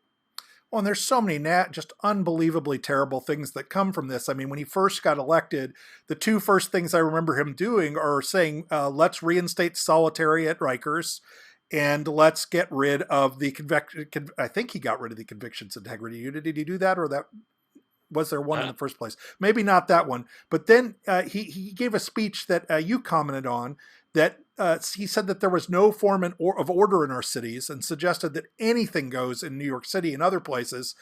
Speaker 1: Well, and there's so many just unbelievably terrible things that come from this. I mean, when he first got elected, the two first things I remember him doing are saying, let's reinstate solitary at Rikers, and let's get rid of the I think he got rid of the convictions integrity unit. Did he do that, or that was there one in the first place? Maybe not that one. But then he gave a speech that you commented on that he said that there was no form of order in our cities and suggested that anything goes in New York City and other places.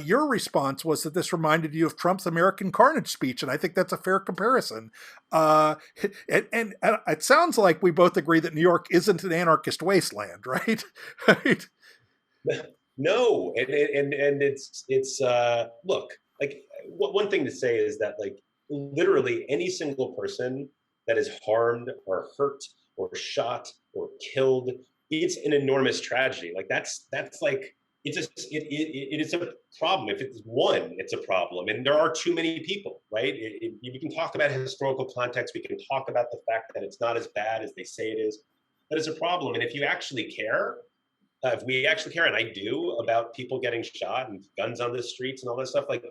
Speaker 1: Your response was that this reminded you of Trump's American Carnage speech, and I think that's a fair comparison. And it sounds like we both agree that New York isn't an anarchist wasteland, right? Right?
Speaker 2: No, and it's look, like one thing to say is that like literally any single person that is harmed or hurt or shot or killed, it's an enormous tragedy. Like that's like it is a problem. If it's one, it's a problem, and there are too many people, right? We can talk about historical context. We can talk about the fact that it's not as bad as they say it is, but it's a problem. And if you actually care, if we actually care, and I do, about people getting shot and guns on the streets and all that stuff, like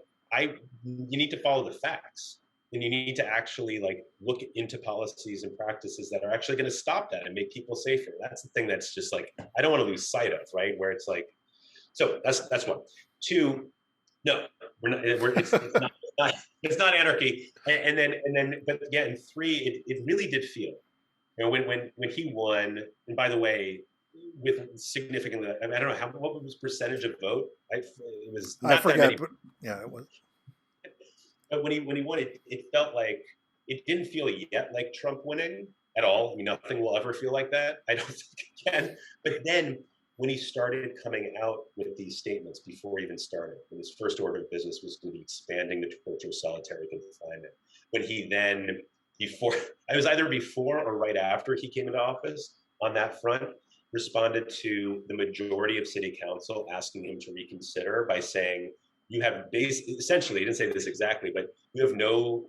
Speaker 2: you need to follow the facts. And you need to actually like look into policies and practices that are actually going to stop that and make people safer. That's the thing that's just like, I don't want to lose sight of, right? Where it's like, so that's one. Two, no, it's not anarchy. And then, but yeah, and three, it really did feel, when he won, and by the way, with significantly, I don't know what was percentage of vote? It was not, I forget, that many,
Speaker 1: but yeah, it was.
Speaker 2: But when he won, it felt like, it didn't feel yet like Trump winning at all. I mean, nothing will ever feel like that. I don't think it can. But then when he started coming out with these statements before he even started, when his first order of business was going to be expanding the torture of solitary confinement, when he then, I was either before or right after he came into office on that front, responded to the majority of city council asking him to reconsider by saying, you have essentially, he didn't say this exactly, but you have no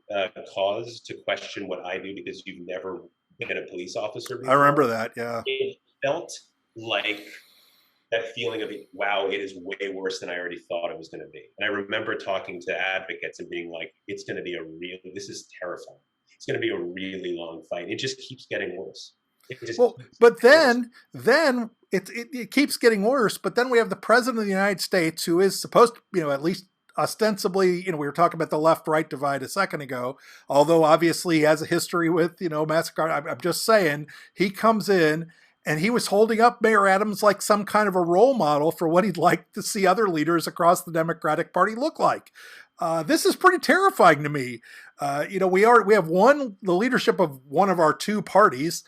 Speaker 2: cause to question what I do because you've never been a police officer before.
Speaker 1: I remember that, yeah.
Speaker 2: It felt like that feeling of, wow, it is way worse than I already thought it was going to be. And I remember talking to advocates and being like, this is terrifying. It's going to be a really long fight. It just keeps getting worse.
Speaker 1: Well, but then it keeps getting worse. But then we have the president of the United States, who is supposed to, at least ostensibly, we were talking about the left-right divide a second ago, although obviously he has a history with, massacre. I'm just saying, he comes in And he was holding up Mayor Adams like some kind of a role model for what he'd like to see other leaders across the Democratic Party look like. This is pretty terrifying to me. We have the leadership of one of our two parties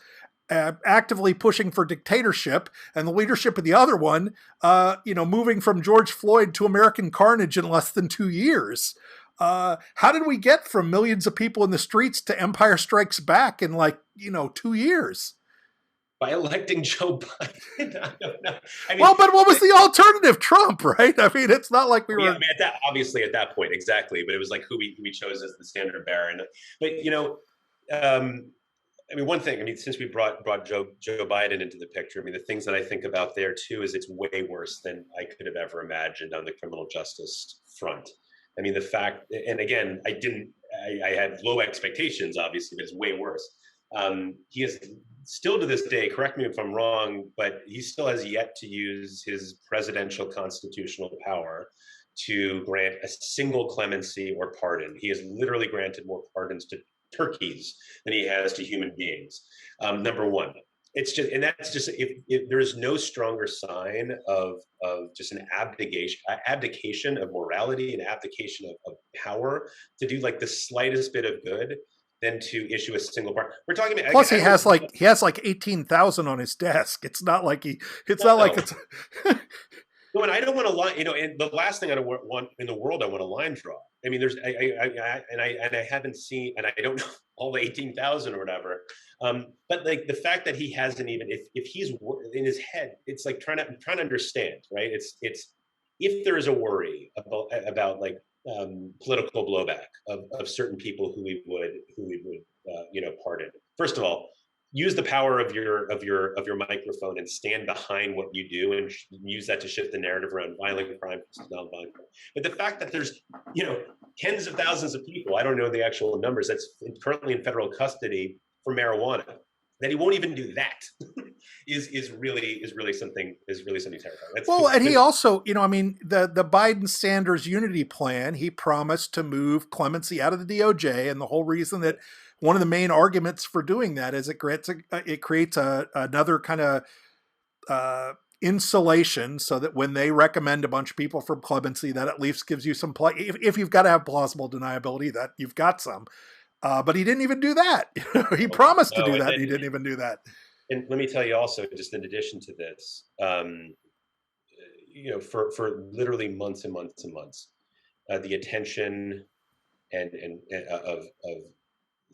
Speaker 1: actively pushing for dictatorship, and the leadership of the other one, moving from George Floyd to American carnage in less than 2 years. How did we get from millions of people in the streets to Empire Strikes Back in 2 years?
Speaker 2: By electing Joe Biden. I don't know.
Speaker 1: But what was the alternative? Trump, right? I mean, it's not like we were.
Speaker 2: Yeah, obviously at that point, exactly. But it was like who we chose as the standard bearer. But one thing. Since we brought Joe Biden into the picture, the things that I think about there too is it's way worse than I could have ever imagined on the criminal justice front. The fact, and again, I had low expectations, obviously, but it's way worse. He is still to this day, correct me if I'm wrong, but he still has yet to use his presidential constitutional power to grant a single clemency or pardon. He has literally granted more pardons to turkeys than he has to human beings. Number one, if there's no stronger sign of just an abdication of morality, an abdication of power to do like the slightest bit of good than to issue a single pardon. We're talking about.
Speaker 1: Plus, he has 18,000 on his desk. It's not like it's.
Speaker 2: No, and I don't want to line. And the last thing I don't want in the world, I want to line draw. I haven't seen, and I don't know all the 18,000 or whatever. But like the fact that he hasn't even, if he's in his head, it's like trying to understand, right? It's if there is a worry about like political blowback of certain people who we would pardon. First of all, use the power of your microphone and stand behind what you do and use that to shift the narrative around violent crime versus non-violent crime. But the fact that there's tens of thousands of people, I don't know the actual numbers, that's currently in federal custody for marijuana, that he won't even do that is really something terrifying.
Speaker 1: And he also, the Biden-Sanders unity plan, he promised to move clemency out of the DOJ, and the whole reason that one of the main arguments for doing that is it creates another kind of insulation, so that when they recommend a bunch of people for clemency, that at least gives you some if you've got to have plausible deniability, that you've got some. But he didn't even do that. He promised to do that, and he didn't even do that.
Speaker 2: And let me tell you also, just in addition to this, for literally months and months and months, the attention of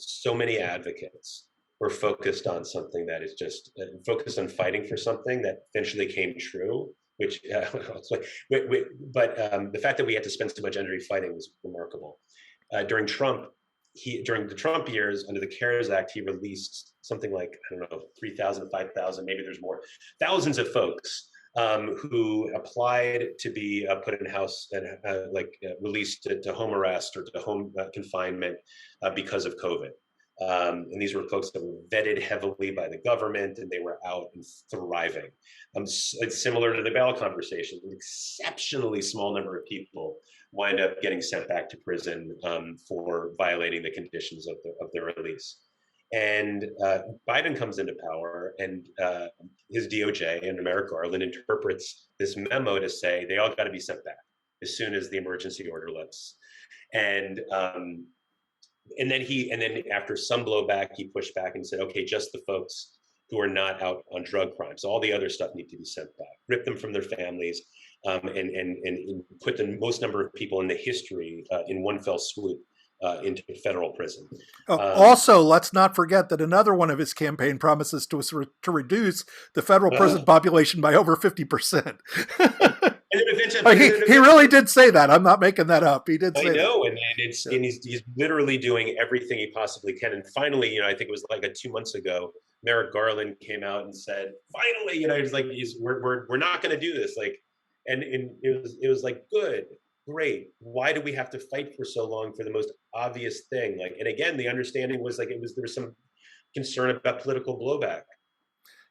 Speaker 2: so many advocates were focused on something that is just focused on fighting for something that eventually came true. Which, but the fact that we had to spend so much energy fighting was remarkable. During the Trump years, under the CARES Act, he released something like, 3,000, 5,000, maybe there's more, thousands of folks who applied to be put in house and released to home arrest or to home confinement because of COVID. And these were folks that were vetted heavily by the government, and they were out and thriving. It's similar to the bail conversation. An exceptionally small number of people wind up getting sent back to prison for violating the conditions of their release. And Biden comes into power, and his DOJ and Merrick Garland interprets this memo to say they all got to be sent back as soon as the emergency order lifts. And then after some blowback, he pushed back and said, okay, just the folks who are not out on drug crimes. All the other stuff need to be sent back. Rip them from their families, and put the most number of people in the history in one fell swoop into federal prison.
Speaker 1: Also, let's not forget that another one of his campaign promises to reduce the federal prison population by over 50%. He really did say that. I'm not making that up. He did say that. I know,
Speaker 2: and he's literally doing everything he possibly can. And finally, I think it was like 2 months ago, Merrick Garland came out and said, finally, he's like, we're not going to do this. And it was like, good, great. Why do we have to fight for so long for the most obvious thing? And again, the understanding was there was some concern about political blowback.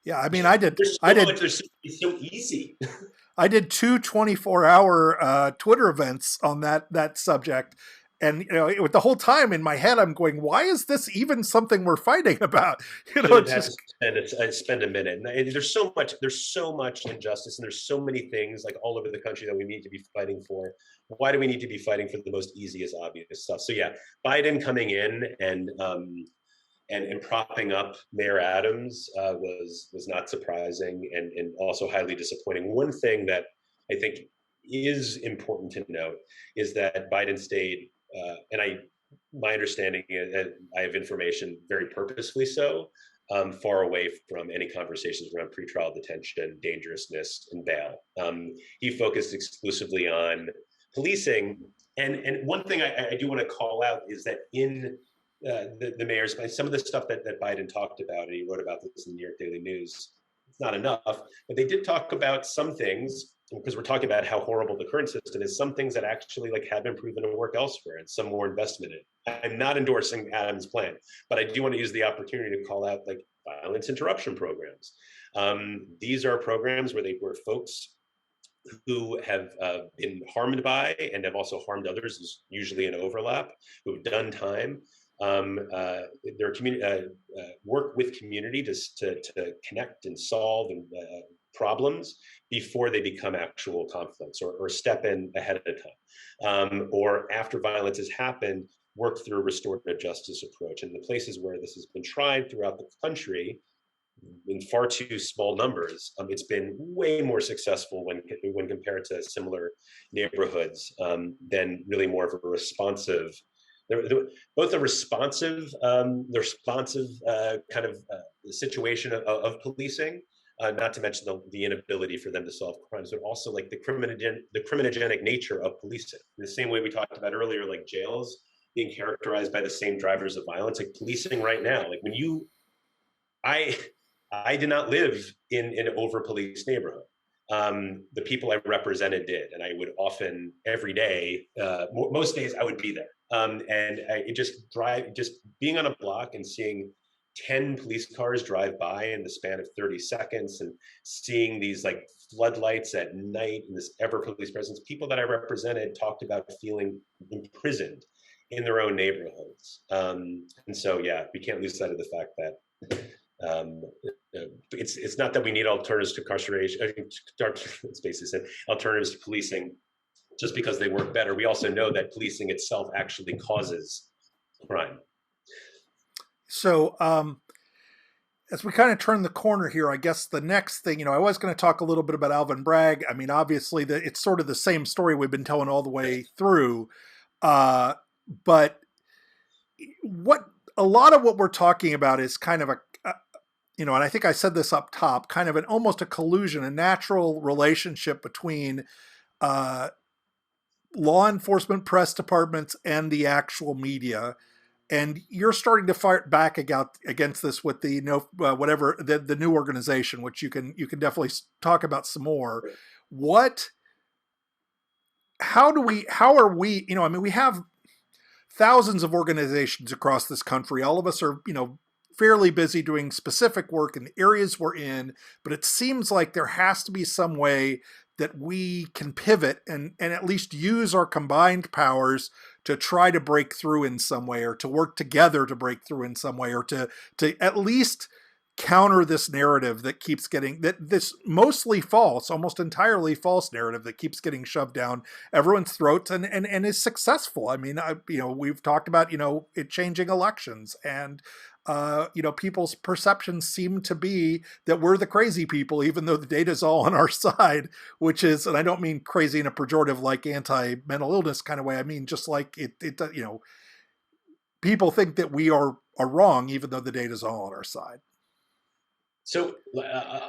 Speaker 1: Yeah, I did.
Speaker 2: It's so easy.
Speaker 1: I did 2 24-hour Twitter events on that subject, And with the whole time in my head, I'm going, why is this even something we're fighting about?
Speaker 2: Shouldn't
Speaker 1: It's
Speaker 2: have
Speaker 1: just
Speaker 2: to spend a minute. And there's so much injustice, and there's so many things like all over the country that we need to be fighting for. Why do we need to be fighting for the most easiest, obvious stuff? So yeah, Biden coming in and propping up Mayor Adams was not surprising, and also highly disappointing. One thing that I think is important to note is that Biden stayed, my understanding, I have information very purposefully so, far away from any conversations around pretrial detention, dangerousness, and bail. He focused exclusively on policing. And one thing I do want to call out is that in the mayor's, some of the stuff that Biden talked about, and he wrote about this in the New York Daily News, it's not enough, but they did talk about some things, because we're talking about how horrible the current system is, some things that actually have been proven to work elsewhere and some more investment in. I'm not endorsing Adams' plan, but I do want to use the opportunity to call out violence interruption programs. These are programs where folks who have been harmed by and have also harmed others, is usually an overlap, who have done time. Their community work with community to connect and solve problems before they become actual conflicts, or step in ahead of time, or after violence has happened, work through a restorative justice approach. And the places where this has been tried throughout the country, in far too small numbers, it's been way more successful when compared to similar neighborhoods, than really more of a responsive. Both a responsive, kind of situation of policing, not to mention the inability for them to solve crimes, but also the criminogenic nature of policing. In the same way we talked about earlier, jails being characterized by the same drivers of violence, policing right now. I did not live in an over-policed neighborhood. The people I represented did, and I would often, every day, most days, I would be there. And just being on a block and seeing 10 police cars drive by in the span of 30 seconds, and seeing these floodlights at night and this ever police presence. People that I represented talked about feeling imprisoned in their own neighborhoods. And so, yeah, we can't lose sight of the fact that it's not that we need alternatives to incarceration, it's basically alternatives to policing just because they work better. We also know that policing itself actually causes crime.
Speaker 1: So as we kind of turn the corner here, I guess the next thing, I was going to talk a little bit about Alvin Bragg. I mean, obviously it's sort of the same story we've been telling all the way through. But a lot of what we're talking about is kind of and I think I said this up top, kind of almost a collusion, a natural relationship between law enforcement, press departments, and the actual media. And you're starting to fight back against this with the the new organization, which you can definitely talk about some more. How are we, we have thousands of organizations across this country. All of us are, fairly busy doing specific work in the areas we're in, but it seems like there has to be some way that we can pivot and at least use our combined powers to try to break through in some way, or to work together to break through in some way, or to at least counter this narrative that keeps getting, this mostly false, almost entirely false narrative that keeps getting shoved down everyone's throats and is successful. I mean, we've talked about, it changing elections, and people's perceptions seem to be that we're the crazy people, even though the data's all on our side, which is, and I don't mean crazy in a pejorative like anti-mental illness kind of way. I mean, just like people think that we are wrong, even though the data's all on our side.
Speaker 2: So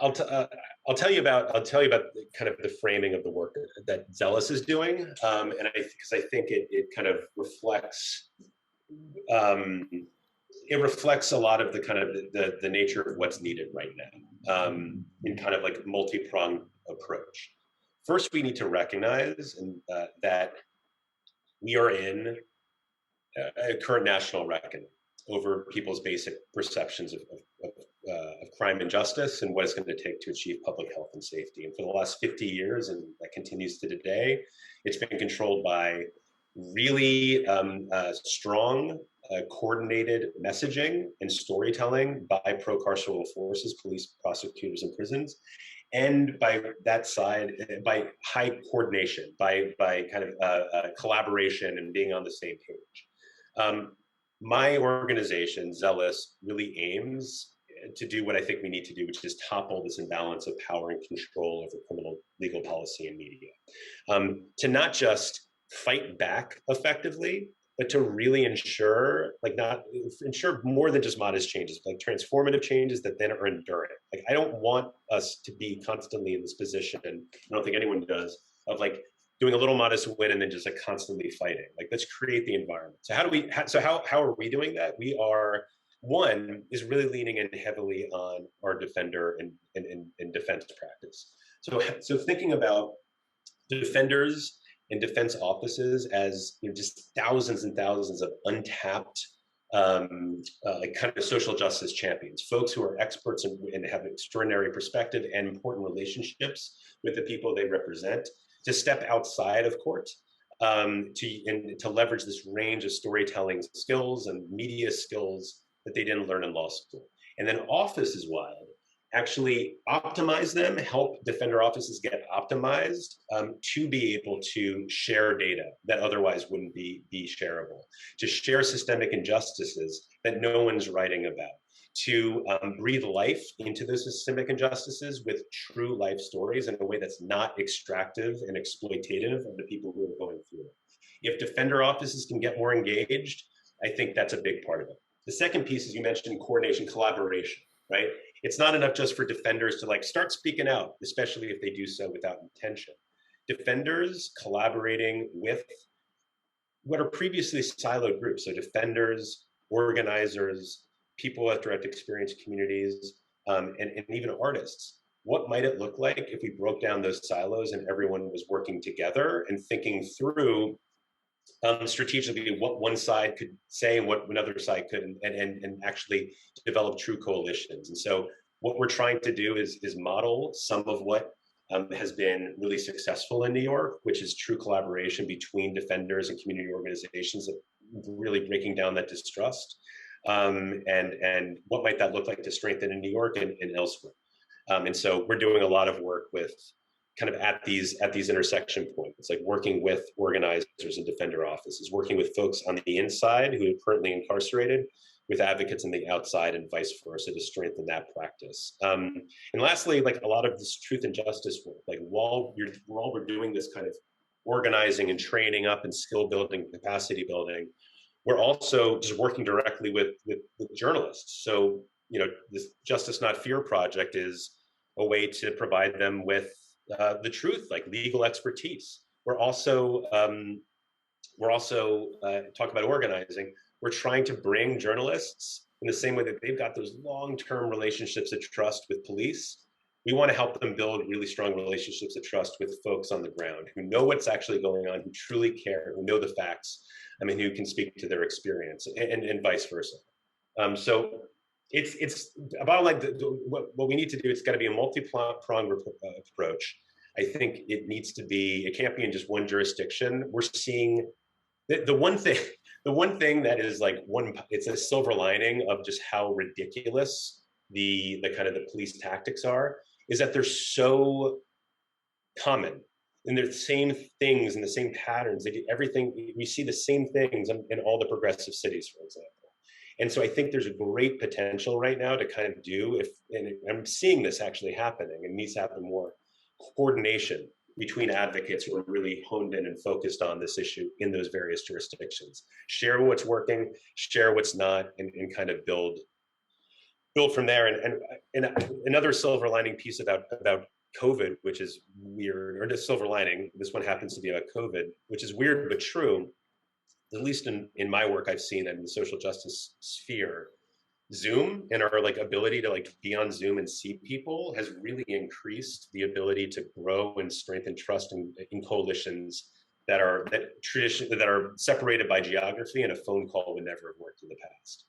Speaker 2: I'll tell you about kind of the framing of the work that Zealous is doing, and because I think it kind of reflects a lot of the kind of the nature of what's needed right now, in kind of a multi-pronged approach. First, we need to recognize that we are in a current national reckoning over people's basic perceptions of crime and justice, and what it's going to take to achieve public health and safety. And for the last 50 years, and that continues to today, it's been controlled by really strong, coordinated messaging and storytelling by pro-carceral forces, police, prosecutors, and prisons, and by that side, by high coordination, by kind of collaboration and being on the same page. My organization, Zealous, really aims to do what I think we need to do, which is topple this imbalance of power and control over criminal legal policy and media. To not just fight back effectively, but to really ensure, ensure more than just modest changes, like transformative changes that then are enduring. Like, I don't want us to be constantly in this position, and I don't think anyone does, of like doing a little modest win and then just like constantly fighting. Like, let's create the environment. So how are we doing that? We are, one is really leaning in heavily on our defender and defense practice. So thinking about defenders and defense offices as, you know, just thousands and thousands of untapped like kind of social justice champions, folks who are experts and have extraordinary perspective and important relationships with the people they represent, to step outside of court, to leverage this range of storytelling skills and media skills that they didn't learn in law school. And then offices wide, actually optimize them, help defender offices get optimized to be able to share data that otherwise wouldn't be shareable, to share systemic injustices that no one's writing about, to breathe life into those systemic injustices with true life stories in a way that's not extractive and exploitative of the people who are going through it. If defender offices can get more engaged, I think that's a big part of it. The second piece, as you mentioned, coordination, collaboration, right? It's not enough just for defenders to like start speaking out, especially if they do so without intention. Defenders collaborating with what are previously siloed groups, so defenders, organizers, people with direct experience communities, and even artists. What might it look like if we broke down those silos and everyone was working together and thinking through strategically what one side could say and what another side could, and actually develop true coalitions. And so what we're trying to do is model some of what has been really successful in New York, which is true collaboration between defenders and community organizations, that really breaking down that distrust. And what might that look like to strengthen in New York and elsewhere. And so we're doing a lot of work with kind of at these intersection points, like working with organizers and defender offices, working with folks on the inside who are currently incarcerated, with advocates on the outside, and vice versa, to strengthen that practice. And lastly, like a lot of this truth and justice work, like while we're doing this kind of organizing and training up and skill building, capacity building, we're also just working directly with journalists. So, you know, this Justice Not Fear project is a way to provide them with the truth, like legal expertise. We're also talking about organizing. We're trying to bring journalists in the same way that they've got those long-term relationships of trust with police. We want to help them build really strong relationships of trust with folks on the ground who know what's actually going on, who truly care, who know the facts, I mean, who can speak to their experience, and vice versa. So it's about like what we need to do. It's got to be a multi-pronged approach. I think it can't be in just one jurisdiction. We're seeing the one thing that is like it's a silver lining of just how ridiculous the kind of the police tactics are, is that they're so common, and they're the same things and the same patterns. They do everything. We see the same things in all the progressive cities, for example. And so I think there's a great potential right now to kind of and I'm seeing this actually happening, and needs to happen more, coordination between advocates who are really honed in and focused on this issue in those various jurisdictions. Share what's working, share what's not, and kind of build from there. And another silver lining piece about COVID, which is weird, or just silver lining, this one happens to be about COVID, which is weird but true, at least in my work I've seen in the social justice sphere. Zoom and our like ability to like be on Zoom and see people has really increased the ability to grow and strengthen trust in coalitions that are separated by geography, and a phone call would never have worked in the past.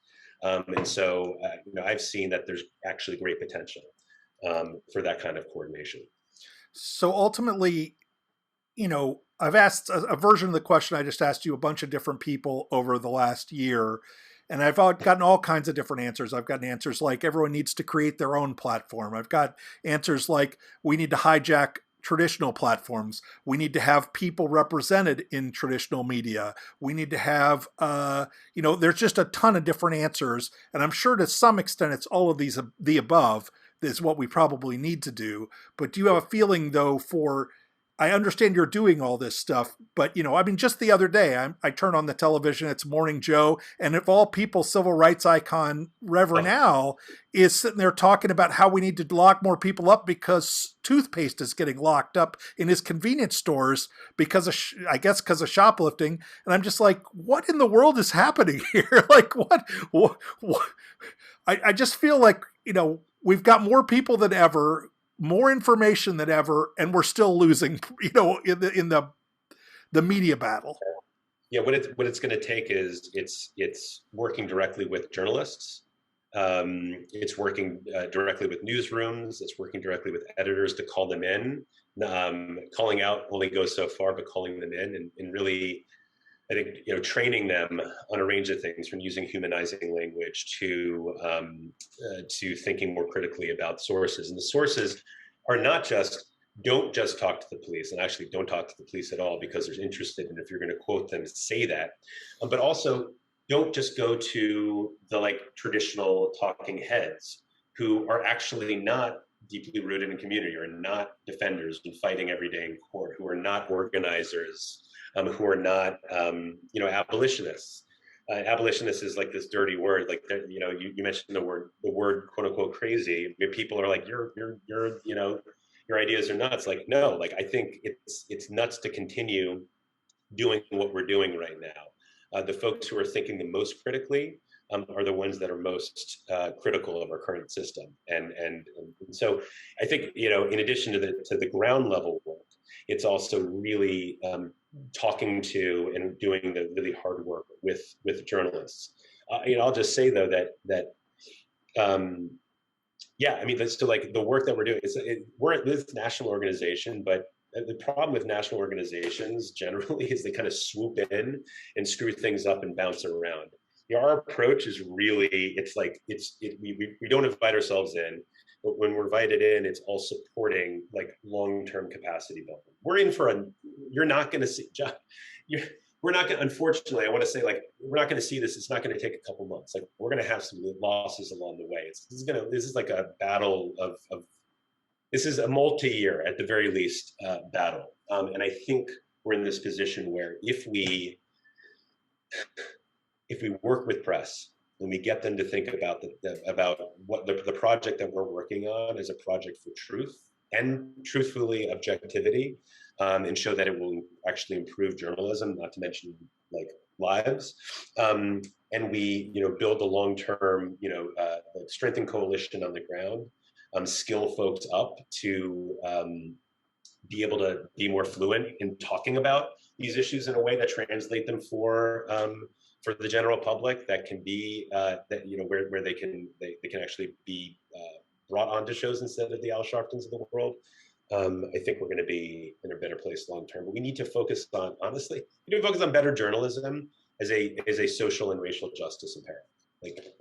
Speaker 2: And so I've seen that there's actually great potential for that kind of coordination.
Speaker 1: So ultimately, I've asked a version of the question I just asked you a bunch of different people over the last year, and I've gotten all kinds of different answers. I've gotten answers like everyone needs to create their own platform. I've got answers like we need to hijack traditional platforms. We need to have people represented in traditional media. We need to have, there's just a ton of different answers. And I'm sure to some extent it's all of these, the above is what we probably need to do. But do you have a feeling though I understand you're doing all this stuff, but just the other day, I turn on the television, it's Morning Joe, and of all people, civil rights icon Reverend Al is sitting there talking about how we need to lock more people up because toothpaste is getting locked up in his convenience stores because of shoplifting. And I'm just like, what in the world is happening here? Like, what? I just feel like, we've got more people than ever, more information than ever, and we're still losing, in the media battle.
Speaker 2: Yeah, what it's going to take is it's working directly with journalists. It's working directly with newsrooms. It's working directly with editors to call them in. Calling out only goes so far, but calling them in and really, I think, training them on a range of things, from using humanizing language to thinking more critically about sources. And the sources are not just, don't just talk to the police, and actually don't talk to the police at all because they're interested in, if you're going to quote them, say that. But also, don't just go to the traditional talking heads who are actually not deeply rooted in community, or not defenders and fighting every day in court, who are not organizers, who are not, abolitionists. Abolitionist is like this dirty word. You mentioned the word quote unquote crazy. People are like, your ideas are nuts. Like, no, I think it's nuts to continue doing what we're doing right now. The folks who are thinking the most critically are the ones that are most critical of our current system. And so I think, in addition to the ground level work, it's also really talking to and doing the really hard work with journalists. I'll just say though that so the work that we're doing, we're this national organization, but the problem with national organizations generally is they kind of swoop in and screw things up and bounce around. Our approach is really, we don't invite ourselves in, but when we're invited in, it's all supporting long-term capacity building. We're in for you're not going to see, we're not going to, unfortunately, I want to say we're not going to see this. It's not going to take a couple months. We're going to have some losses along the way. This is like a battle of this is a multi-year at the very least battle. And I think we're in this position where if we work with press and we get them to think about what the project that we're working on is a project for truth and truthfully objectivity, and show that it will actually improve journalism, not to mention lives, and we build a long-term strengthen coalition on the ground, skill folks up to be able to be more fluent in talking about these issues in a way that translate them for the general public, that can be where they can actually be brought onto shows instead of the Al Sharptons of the world. I think we're going to be in a better place long term. But we need to focus on, honestly, we need to focus on better journalism as a social and racial justice imperative.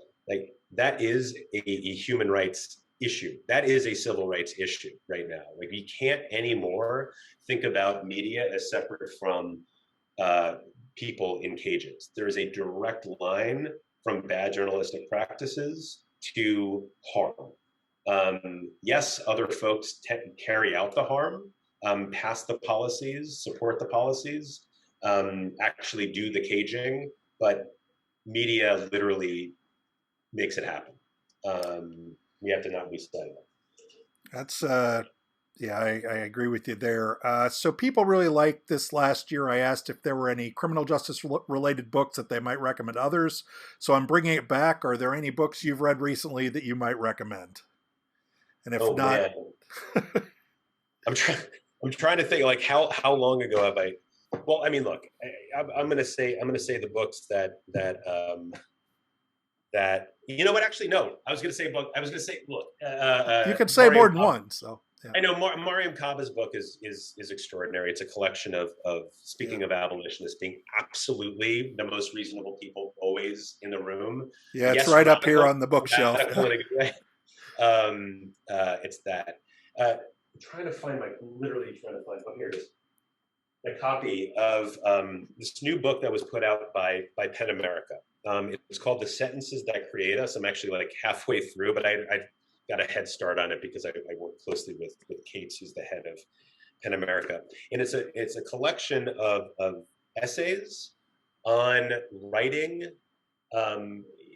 Speaker 2: That is a human rights issue. That is a civil rights issue right now. We can't anymore think about media as separate from people in cages. There is a direct line from bad journalistic practices to harm. Yes, other folks carry out the harm, pass the policies, support the policies, actually do the caging, but media literally makes it happen. We have to not lose sight of that.
Speaker 1: That's I agree with you there. So people really liked this last year. I asked if there were any criminal justice related books that they might recommend others. So I'm bringing it back. Are there any books you've read recently that you might recommend? And if not,
Speaker 2: I'm trying to think how long ago have I? Well, I mean, look, I'm going to say the books that you know what? Actually, no. I was going to say book. I was going to say, look.
Speaker 1: You can say more than one. So Yeah.
Speaker 2: I know Mariam Kaba's book is extraordinary. It's a collection of speaking of abolitionists being absolutely the most reasonable people always in the room.
Speaker 1: Yeah, it's
Speaker 2: Yes,
Speaker 1: right up here
Speaker 2: radical,
Speaker 1: on the bookshelf.
Speaker 2: radical in a good way. It's that. I'm trying to find literally trying to find. Oh, here it is. A copy of this new book that was put out by Pen America. It's called The Sentences That Create Us. I'm actually like halfway through, but I got a head start on it because I work closely with Kate, who's the head of Pen America, and it's a collection of essays on writing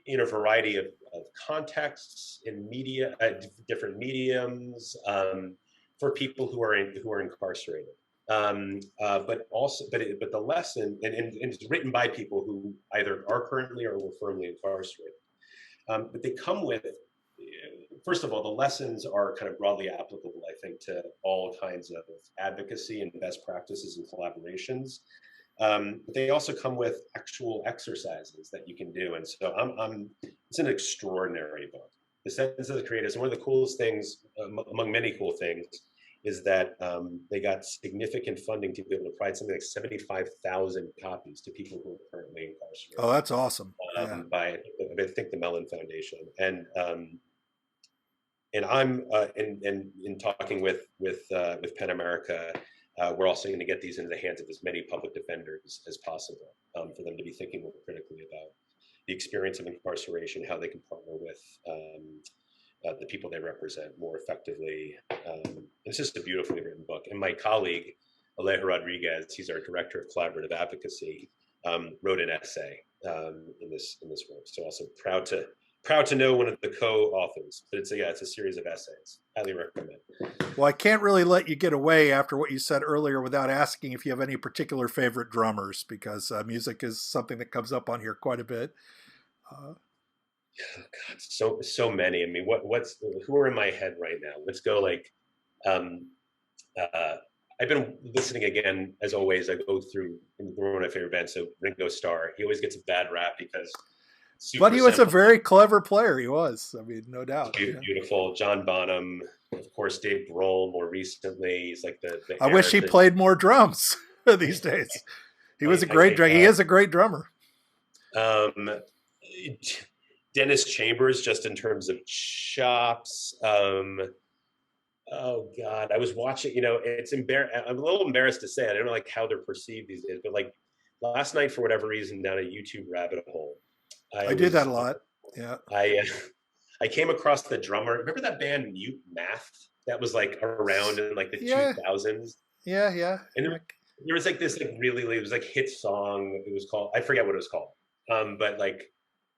Speaker 2: in a variety of contexts in media, different mediums, for people who are incarcerated. But the lesson, and it's written by people who either are currently or were firmly incarcerated. But they come with, first of all, the lessons are kind of broadly applicable, I think, to all kinds of advocacy and best practices and collaborations. But they also come with actual exercises that you can do. And so it's an extraordinary book. The Sentences of the Creators, and one of the coolest things, among many cool things, is that they got significant funding to be able to provide something like 75,000 copies to people who are currently incarcerated.
Speaker 1: Oh, that's awesome.
Speaker 2: By I think the Mellon Foundation, and I'm in talking with Pen America, we're also going to get these into the hands of as many public defenders as possible, for them to be thinking more critically about the experience of incarceration, how they can partner with the people they represent more effectively. It's just a beautifully written book. And my colleague, Alejo Rodriguez, he's our director of collaborative advocacy, wrote an essay in this work. So also proud to know one of the co-authors. But it's a series of essays. Highly recommend.
Speaker 1: Well, I can't really let you get away after what you said earlier without asking if you have any particular favorite drummers, because music is something that comes up on here quite a bit.
Speaker 2: Oh God, so many. I mean, who are in my head right now? Let's go like, I've been listening again, as always. I go through one of my favorite bands. So Ringo Starr, he always gets a bad rap because.
Speaker 1: But he was a very clever player. He was. I mean, no doubt.
Speaker 2: Beautiful. Yeah. John Bonham, of course. Dave Grohl. More recently, he's like the
Speaker 1: I wish he played more drums these days. He was a great drummer. He is a great drummer.
Speaker 2: Dennis Chambers, just in terms of chops. Oh God, I was watching. It's I'm a little embarrassed to say. I don't know like how they're perceived these days, but like last night, for whatever reason, down a YouTube rabbit hole.
Speaker 1: I do that a lot. Yeah.
Speaker 2: I came across the drummer. Remember that band Mute Math that was like around in like the 2000s?
Speaker 1: Yeah, yeah.
Speaker 2: And there was like this like really, it was like hit song. It was called, I forget what it was called. But like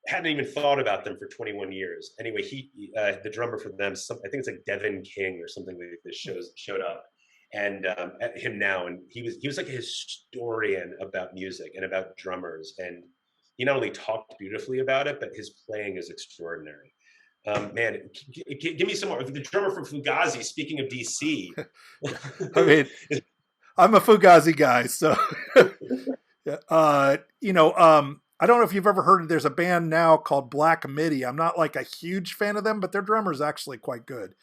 Speaker 2: hadn't even thought about them for 21 years. Anyway, he the drummer for them, I think it's like Devin King or something like this, showed up, and at him now, and he was like a historian about music and about drummers, and he not only talked beautifully about it, but his playing is extraordinary. Man, give me some more. The drummer from Fugazi, speaking of DC.
Speaker 1: I mean, I'm a Fugazi guy, so I don't know if you've ever heard of, there's a band now called Black Midi. I'm not like a huge fan of them, but their drummer's actually quite good.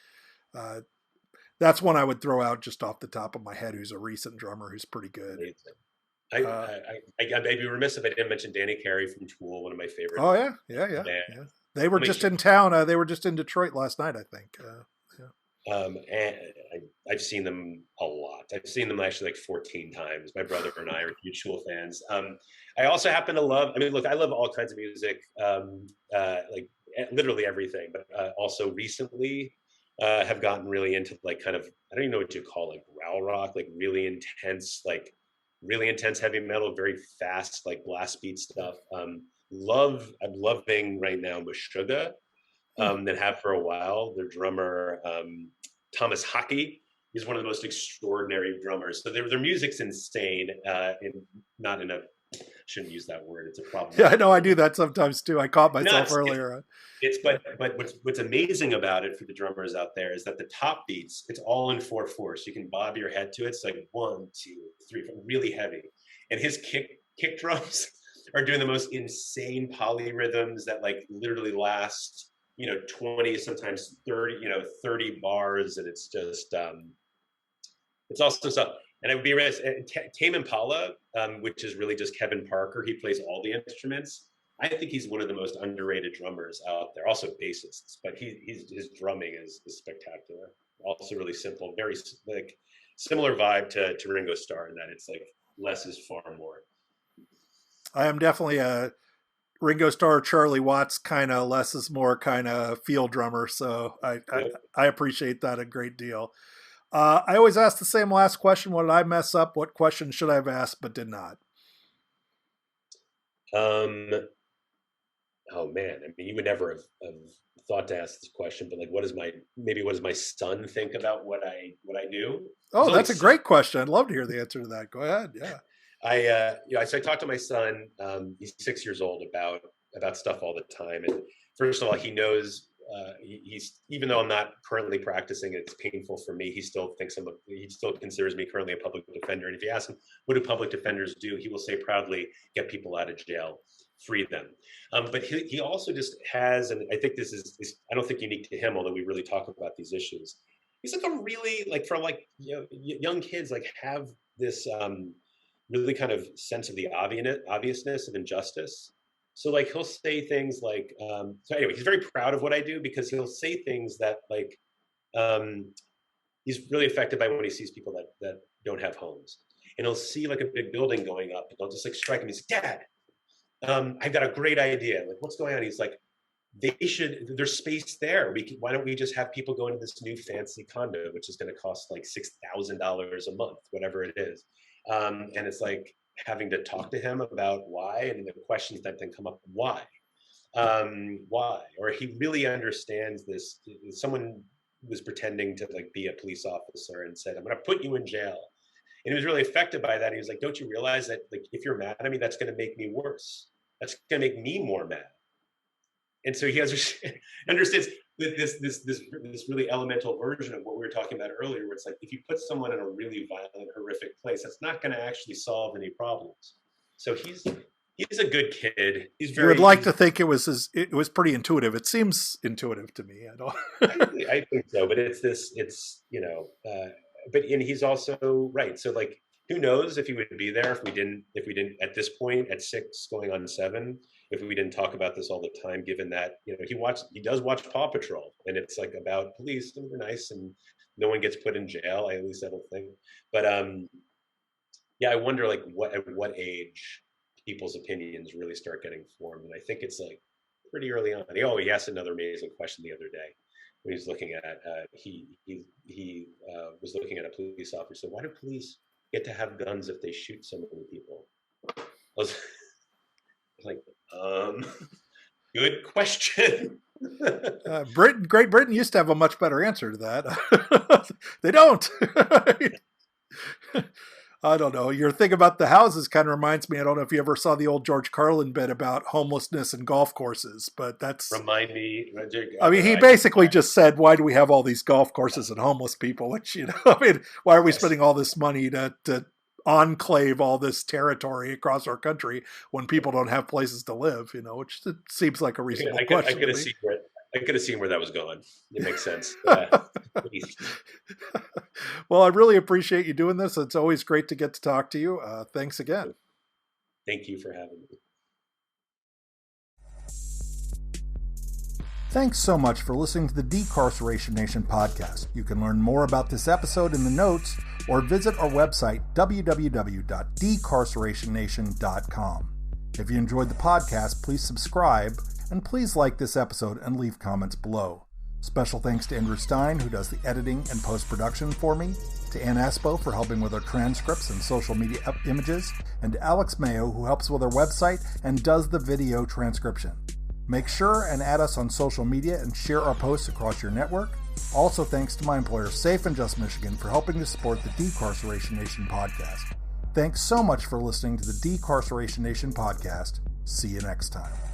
Speaker 1: That's one I would throw out just off the top of my head, who's a recent drummer who's pretty good.
Speaker 2: I'd be remiss if I didn't mention Danny Carey from Tool, one of my favorites.
Speaker 1: Oh yeah. They were just in town. They were just in Detroit last night, I think.
Speaker 2: And I've seen them a lot. I've seen them actually like 14 times. My brother and I are huge Tool fans. I also happen to love, look, I love all kinds of music, like literally everything, but also recently have gotten really into like kind of, I don't even know what you call like growl rock, like really intense heavy metal, very fast, like blast beat stuff. I'm loving right now Meshuggah, that have for a while. Their drummer, Thomas Hockey, is one of the most extraordinary drummers. So their music's insane, not in a, shouldn't use that word. It's a problem.
Speaker 1: Yeah, I know I do that sometimes too. I caught myself earlier.
Speaker 2: But what's amazing about it for the drummers out there is that the top beats, it's all in 4/4. So you can bob your head to it. It's like 1, 2, 3, 4, really heavy. And his kick drums are doing the most insane polyrhythms that like literally last, 20, sometimes 30, 30 bars, and it's just it's also stuff. And I would be remiss. Tame Impala, which is really just Kevin Parker. He plays all the instruments. I think he's one of the most underrated drummers out there. Also bassists, but his drumming is spectacular. Also really simple, very like similar vibe to Ringo Starr in that it's like less is far more.
Speaker 1: I am definitely a Ringo Starr, Charlie Watts kind of less is more kind of field drummer. So I appreciate that a great deal. I always ask the same last question. What did I mess up? What question should I have asked but did not?
Speaker 2: Oh man, I mean, you would never have thought to ask this question, but like, what does my son think about what I do?
Speaker 1: Oh, that's a great question. I'd love to hear the answer to that. Go ahead. Yeah.
Speaker 2: So I talk to my son. He's 6 years old about stuff all the time. And first of all, he knows he's, even though I'm not currently practicing, it's painful for me. He still considers me currently a public defender. And if you ask him, what do public defenders do? He will say proudly, get people out of jail, free them. But he also just has, and I think this is I don't think unique to him, although we really talk about these issues. He's like a really, like, from like, young kids, like, have this really kind of sense of the obviousness of injustice. So like, he'll say things like, so anyway, he's very proud of what I do because he'll say things that like, he's really affected by when he sees people that don't have homes. And he'll see like a big building going up and they'll just like strike him. He's like, Dad, I've got a great idea. Like, what's going on? He's like, there's space there. Why don't we just have people go into this new fancy condo, which is going to cost like $6,000 a month, whatever it is. And it's like having to talk to him about why, and the questions that then come up, why? Or he really understands this. Someone was pretending to like be a police officer and said, I'm going to put you in jail. And he was really affected by that. He was like, don't you realize that like, if you're mad at me, that's going to make me worse. That's going to make me more mad. And so he understands this really elemental version of what we were talking about earlier, where it's like, if you put someone in a really violent, horrific place, that's not going to actually solve any problems. So he's a good kid. He's very. You would
Speaker 1: like to think it was pretty intuitive. It seems intuitive to me.
Speaker 2: I think so, but and he's also right. So like, who knows if he would be there if we didn't at this point at 6 going on 7, if we didn't talk about this all the time, given that, he does watch Paw Patrol, and it's like about police and they're nice and no one gets put in jail. At least I don't think. But I wonder like at what age people's opinions really start getting formed. And I think it's like pretty early on. He asked another amazing question the other day. When he was looking at he was looking at a police officer. Why do police get to have guns if they shoot so many people? I was like, good question.
Speaker 1: Great Britain used to have a much better answer to that. They don't. I don't know. Your thing about the houses kind of reminds me, I don't know if you ever saw the old George Carlin bit about homelessness and golf courses, but that's...
Speaker 2: Remind me.
Speaker 1: I mean, he basically just said, why do we have all these golf courses and homeless people? Which, I mean, why are we spending all this money to enclave all this territory across our country when people don't have places to live, which it seems like a reasonable question.
Speaker 2: I could have seen where that was going. It makes sense.
Speaker 1: Well, I really appreciate you doing this. It's always great to get to talk to you. Thanks again.
Speaker 2: Thank you for having me.
Speaker 1: Thanks so much for listening to the Decarceration Nation podcast. You can learn more about this episode in the notes or visit our website, www.decarcerationnation.com. If you enjoyed the podcast, please subscribe and please like this episode and leave comments below. Special thanks to Andrew Stein, who does the editing and post-production for me, to Ann Aspo for helping with our transcripts and social media images, and to Alex Mayo, who helps with our website and does the video transcription. Make sure and add us on social media and share our posts across your network. Also thanks to my employer, Safe and Just Michigan, for helping to support the Decarceration Nation podcast. Thanks so much for listening to the Decarceration Nation podcast. See you next time.